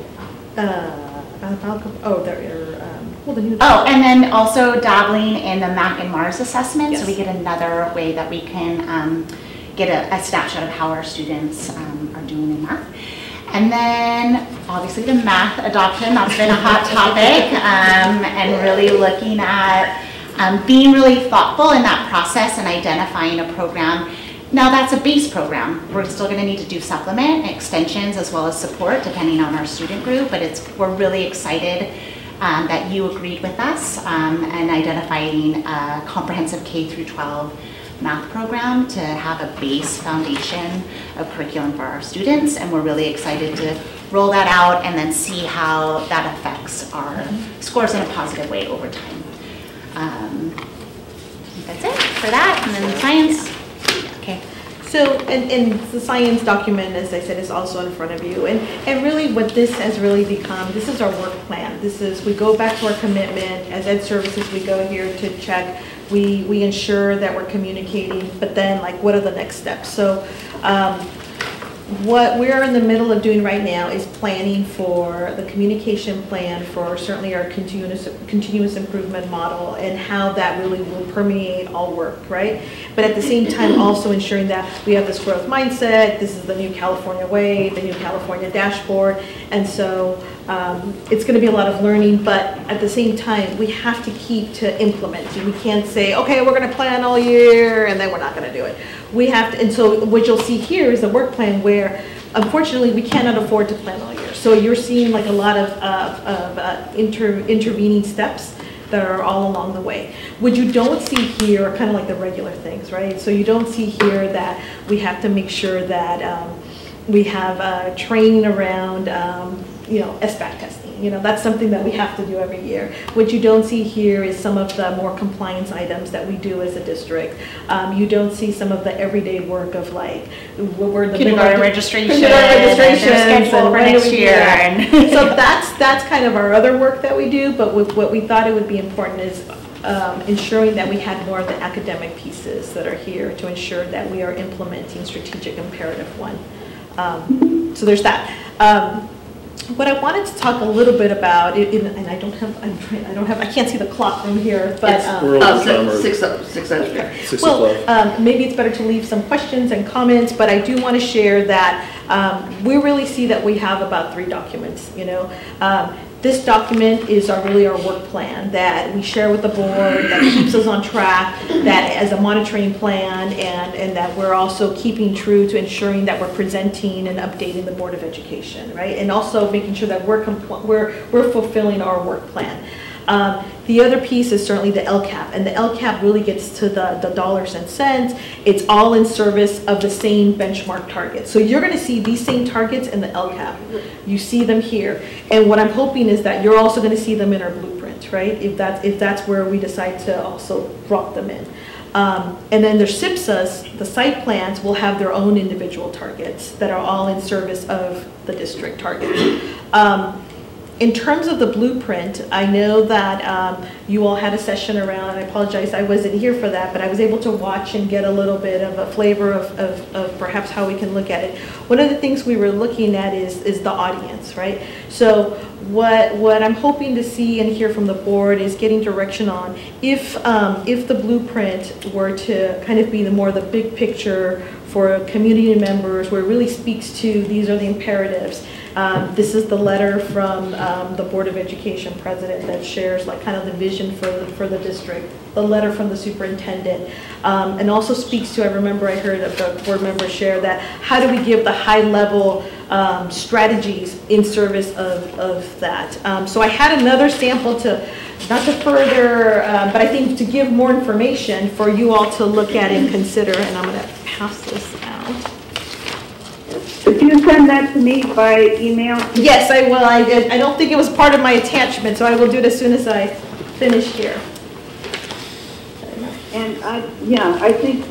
And then also dabbling in the MAC and MARS assessment, yes. So we get another way that we can get a snapshot of how our students are doing in math. And then obviously the math adoption, that's been a hot topic, and really looking at being really thoughtful in that process and identifying a program. Now that's a base program. We're still going to need to do supplement, extensions, as well as support depending on our student group, but we're really excited that you agreed with us and identifying a comprehensive K through 12 math program to have a base foundation of curriculum for our students, and we're really excited to roll that out and then see how that affects our scores in a positive way over time. That's it for that, and then science. Okay. So, and the science document, as I said, is also in front of you. And really what this has really become, this is our work plan. We go back to our commitment. As Ed Services, we go here to check. We ensure that we're communicating, but then like what are the next steps? So what we're in the middle of doing right now is planning for the communication plan for certainly our continuous improvement model and how that really will permeate all work, right? But at the same time also ensuring that we have this growth mindset, this is the new California way, the new California dashboard, and so it's going to be a lot of learning, but at the same time we have to keep to implementing. We can't say, okay, we're going to plan all year and then we're not going to do it. We have to, and so what you'll see here is a work plan where unfortunately we cannot afford to plan all year. So you're seeing like a lot of intervening steps that are all along the way. What you don't see here are kind of like the regular things, right? So you don't see here that we have to make sure that we have training around SBAC testing. That's something that we have to do every year. What you don't see here is some of the more compliance items that we do as a district. You don't see some of the everyday work of like, we're the kindergarten registration, schedule for next year. So that's kind of our other work that we do, but what we thought it would be important is ensuring that we had more of the academic pieces that are here to ensure that we are implementing strategic imperative 1. So there's that. What I wanted to talk a little bit about, and I can't see the clock from here, but we're over 6 o'clock. maybe it's better to leave some questions and comments, but I do want to share that we really see that we have about 3 documents. This document is really our work plan that we share with the board, that keeps us on track, that as a monitoring plan, and that we're also keeping true to ensuring that we're presenting and updating the Board of Education, right? And also making sure that we're fulfilling our work plan. The other piece is certainly the LCAP, and the LCAP really gets to the dollars and cents. It's all in service of the same benchmark targets. So you're going to see these same targets in the LCAP. You see them here, and what I'm hoping is that you're also going to see them in our blueprint, right? If that's where we decide to also drop them in. And then their SIPSAs, the site plans, will have their own individual targets that are all in service of the district targets. In terms of the blueprint, I know that you all had a session around, and I apologize I wasn't here for that, but I was able to watch and get a little bit of a flavor of perhaps how we can look at it. One of the things we were looking at is the audience, right? So what I'm hoping to see and hear from the board is getting direction on if the blueprint were to kind of be the big picture for community members, where it really speaks to these are the imperatives. This is the letter from the Board of Education president that shares like kind of the vision for the district, the letter from the superintendent, and also speaks to, I remember I heard the board member share that how do we give the high level strategies in service of that. So I had another sample not to further, but I think to give more information for you all to look at and consider, and I'm going to pass this out. Could you send that to me by email? Yes, I will. I don't think it was part of my attachment, so I will do it as soon as I finish here. And I think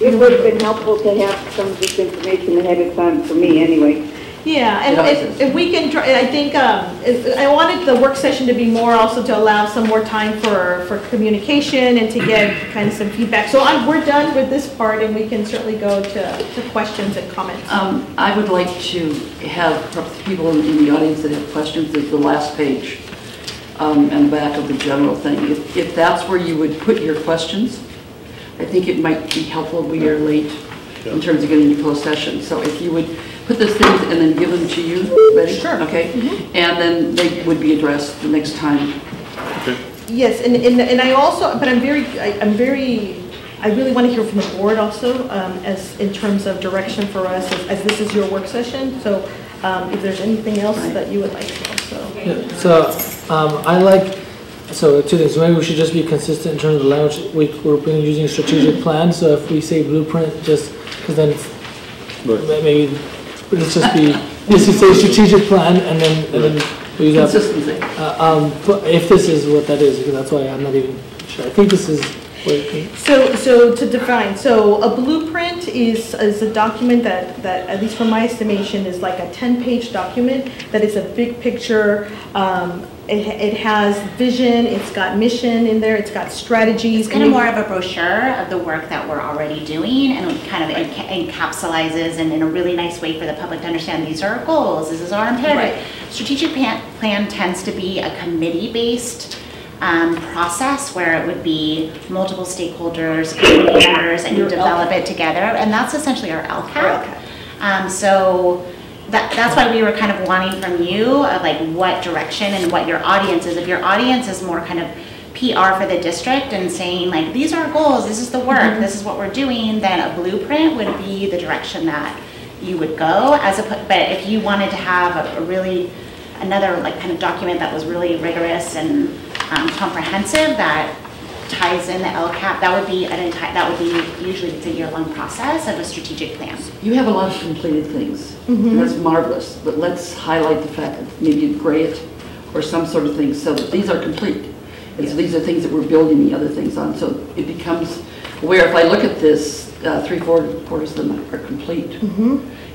it would have been helpful to have some of this information ahead of time for me anyway. Yeah, and if we can, I think I wanted the work session to be more also to allow some more time for communication and to get kind of some feedback. So we're done with this part, and we can certainly go to questions and comments. I would like to have people in the audience that have questions at the last page and the back of the general thing. If that's where you would put your questions, I think it might be helpful. We are late. in terms of getting you closed session. So if you would put those things and then give them to you, ready? Sure. Okay? And then they would be addressed the next time. Okay. Yes, and I also, but I really want to hear from the board also, as in terms of direction for us, as this is your work session. So if there's anything else that you would like to also. Yeah, so I like, so two things. Maybe we should just be consistent in terms of the language. We're been using strategic plan. So if we say blueprint, just because then maybe let's just be, this is a strategic plan, and then we use that. Consistency. But if this is what that is, because that's why I'm not even sure. I think this is. So to define, so a blueprint is a document that at least from my estimation is like a 10-page document that is a big picture. It has vision, it's got mission in there, it's got strategies. It's kind of more of a brochure of the work that we're already doing, and it kind of encapsulizes and in a really nice way for the public to understand these are our goals, this is our imperative. Right. Strategic plan tends to be a committee-based process where it would be multiple stakeholders, community members, and you develop it together, and that's essentially our LCAP. So that's why we were kind of wanting from you like what direction and what your audience is. If your audience is more kind of PR for the district and saying like these are our goals, this is the work, this is what we're doing, then a blueprint would be the direction that you would go. But if you wanted to have a really another like kind of document that was really rigorous and comprehensive that ties in the LCAP, that would be usually it's a year-long process of a strategic plan. You have a lot of completed things. That's marvelous, but let's highlight the fact that maybe you gray it or some sort of thing so that these are complete. And so these are things that we're building the other things on. So it becomes where if I look at this, 3/4 of them are complete.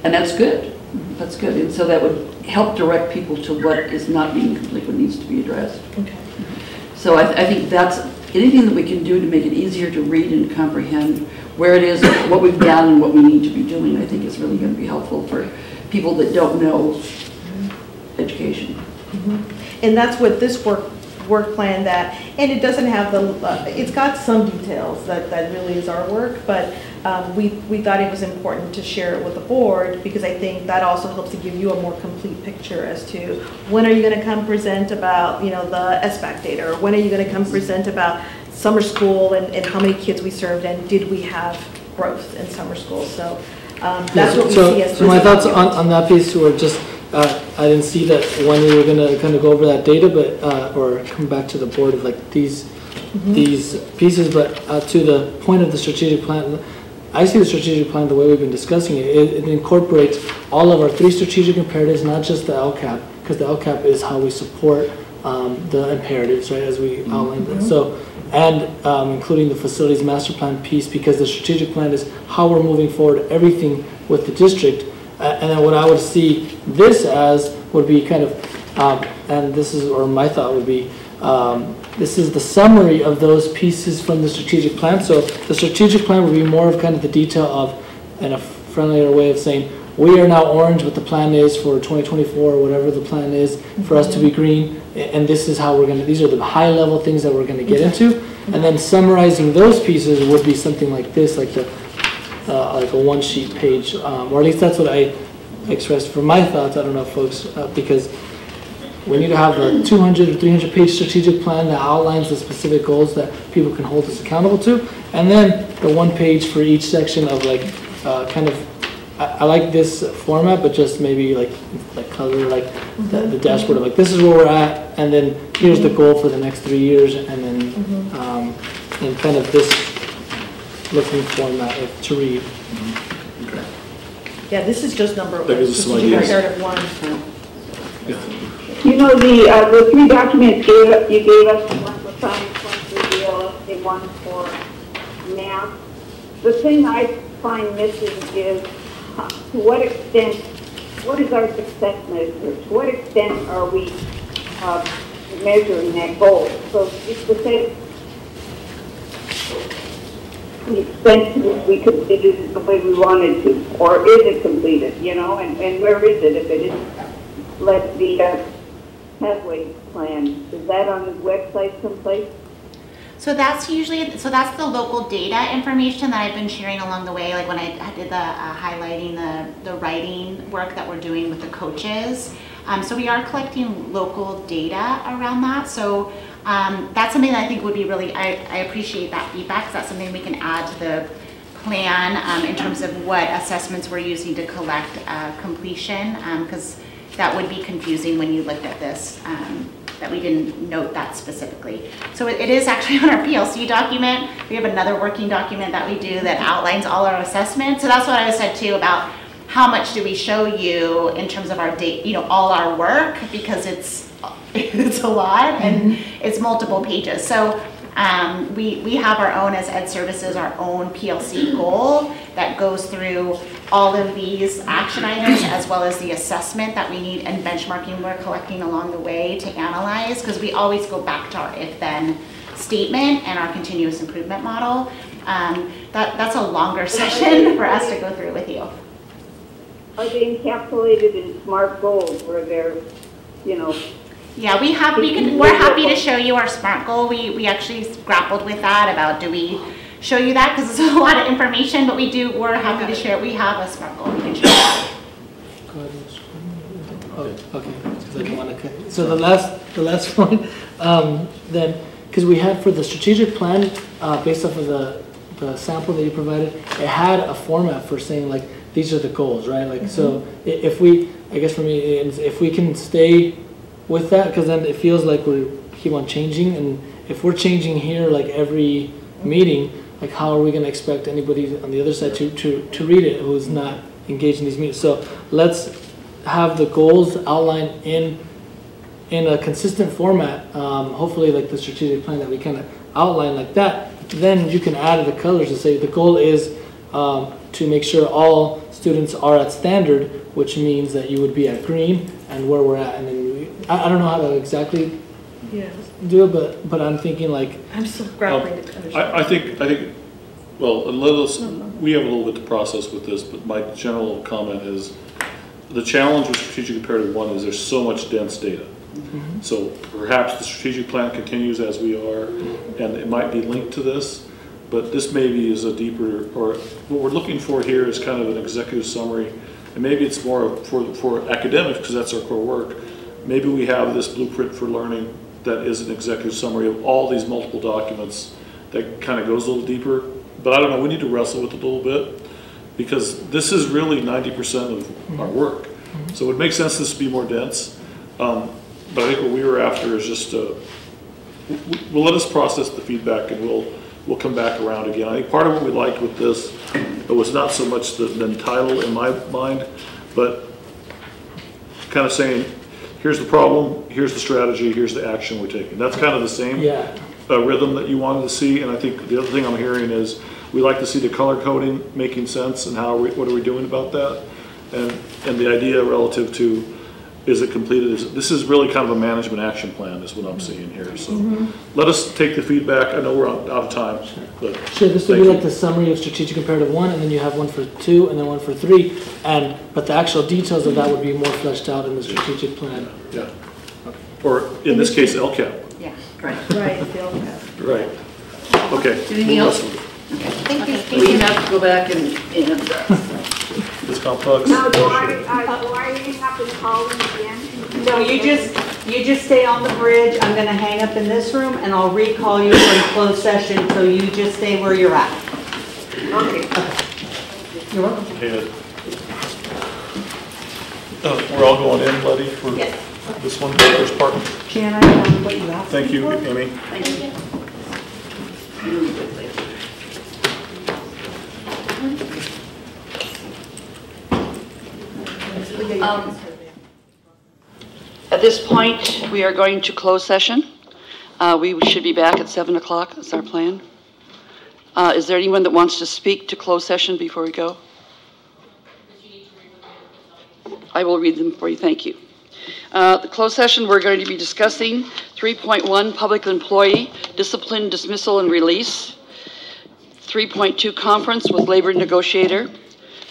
And that's good. That's good. And so that would help direct people to what is not being complete, what needs to be addressed. Okay. So I think that's anything that we can do to make it easier to read and comprehend where it is, what we've done, and what we need to be doing, I think is really going to be helpful for people that don't know education. And that's what this work plan and it doesn't have it's got some details that really is our work, but we thought it was important to share it with the board because I think that also helps to give you a more complete picture as to when are you going to come present about the SBAC data, or when are you going to come present about summer school and how many kids we served and did we have growth in summer school. So that's what we see as so my thoughts on that piece were just I didn't see that when we were going to kind of go over that data, but or come back to the board of like these pieces, but to the point of the strategic plan, I see the strategic plan the way we've been discussing it. It incorporates all of our 3 strategic imperatives, not just the LCAP, because the LCAP is how we support the imperatives, right, as we outlined them. So, and including the facilities master plan piece, because the strategic plan is how we're moving forward everything with the district. And then what I would see this as would be kind of, and this is, or my thought would be, this is the summary of those pieces from the strategic plan. So the strategic plan would be more of kind of the detail of, in a friendlier way of saying, we are now orange, what the plan is for 2024, or whatever the plan is for us to be green, and this is how we're going to, these are the high level things that we're going to get into. And then summarizing those pieces would be something like this, like the like a 1-sheet page, or at least that's what I expressed for my thoughts. I don't know, folks, because we need to have a 200 or 300 page strategic plan that outlines the specific goals that people can hold us accountable to, and then the 1 page for each section of like kind of. I like this format, but just maybe like color, like the dashboard of like this is where we're at, and then here's the goal for the next 3 years, and then and kind of this looking format to read. Okay. Yeah, this is just number That gives us some strategic ideas. imperative 1. Yeah. You know, the 3 documents you gave us, one for science, one for GLS, and one for math. The thing I find missing is to what extent, what is our success measure? To what extent are we measuring that goal? So it's the same, the extent to which we completed it the way we wanted to, or is it completed, you know, and where is it if it isn't? The pathway plan, is that on the website someplace? So that's usually, so that's the local data information that I've been sharing along the way, like when I did the highlighting the writing work that we're doing with the coaches. So we are collecting local data around that. So that's something that I think would be really, I appreciate that feedback, because that's something we can add to the plan in terms of what assessments we're using to collect completion, because that would be confusing when you looked at this, that we didn't note that specifically. So it is actually on our PLC document. We have another working document that we do that outlines all our assessments. So that's what I said too about how much do we show you in terms of our date, all our work, because it's a lot and it's multiple pages. So we have our own, as Ed Services, our own PLC goal that goes through all of these action items, as well as the assessment that we need and benchmarking we're collecting along the way to analyze, because we always go back to our if-then statement and our continuous improvement model. That's a longer session for us to go through with you. Are they encapsulated in SMART goals where they're, Yeah, we're happy to show you our SMART goal. We actually grappled with that about, do we show you that? Because it's a lot of information, but we're happy to share. We have a SMART goal we can share. Oh, okay. I don't want to cut. So the last point, then, because we had for the strategic plan, based off of the sample that you provided, it had a format for saying like, these are the goals, right? Like, so if we, I guess for me, if we can stay with that, because then it feels like we keep on changing, and if we're changing here like every meeting, like how are we going to expect anybody on the other side to read it who's not engaged in these meetings? So let's have the goals outlined in a consistent format, hopefully like the strategic plan that we kind of outline like that. Then you can add the colors to say the goal is to make sure all students are at standard, which means that you would be at green and where we're at. And then I don't know how to exactly do it, but I'm thinking like I'm still grappling to understand. I think well, we have a little bit to process with this, but my general comment is the challenge with strategic imperative 1 is there's so much dense data. So perhaps the strategic plan continues as we are, and it might be linked to this, but this maybe is a deeper, or what we're looking for here is kind of an executive summary, and maybe it's more for academics, because that's our core work. Maybe we have this blueprint for learning that is an executive summary of all these multiple documents that kind of goes a little deeper. But I don't know, we need to wrestle with it a little bit, because this is really 90% of our work. So it makes sense this to be more dense. But I think what we were after is just, we'll let us process the feedback, and we'll come back around again. I think part of what we liked with this, it was not so much the title in my mind, but kind of saying, here's the problem, here's the strategy, here's the action we're taking. That's kind of the same rhythm that you wanted to see. And I think the other thing I'm hearing is we like to see the color coding making sense, and what are we doing about that? And the idea relative to, is it completed? This is really kind of a management action plan is what I'm seeing here. So let us take the feedback. I know we're out of time. But sure, this would be like the summary of strategic imperative 1, and then you have one for 2, and then one for 3. But the actual details of that would be more fleshed out in the strategic plan. Yeah. Or in this case, LCAP. Yeah. Right. Right, the LCAP. Right. Okay. Anything else? Thank you. We have to go back and This complex. now do I have to call them again? No, you just stay on the bridge. I'm gonna hang up in this room and I'll recall you for a closed session, so you just stay where you're at. Okay. You're welcome. Okay. We're all going in, Letty, for this one, first part. Can I what you asked? Thank you, Amy. Thank you. At this point, we are going to close session. We should be back at 7 o'clock. That's our plan. Is there anyone that wants to speak to closed session before we go? I will read them for you. Thank you. The closed session, we're going to be discussing 3.1, public employee discipline, dismissal, and release. 3.2, conference with labor negotiator.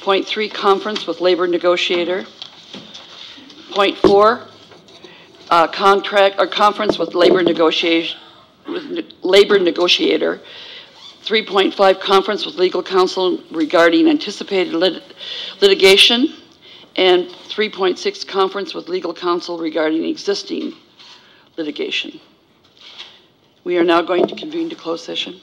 0.3, conference with labor negotiator. 0.4, contract or conference with labor negotiation labor negotiator, 3.5 conference with legal counsel regarding anticipated litigation, and 3.6 conference with legal counsel regarding existing litigation. We are now going to convene to closed session.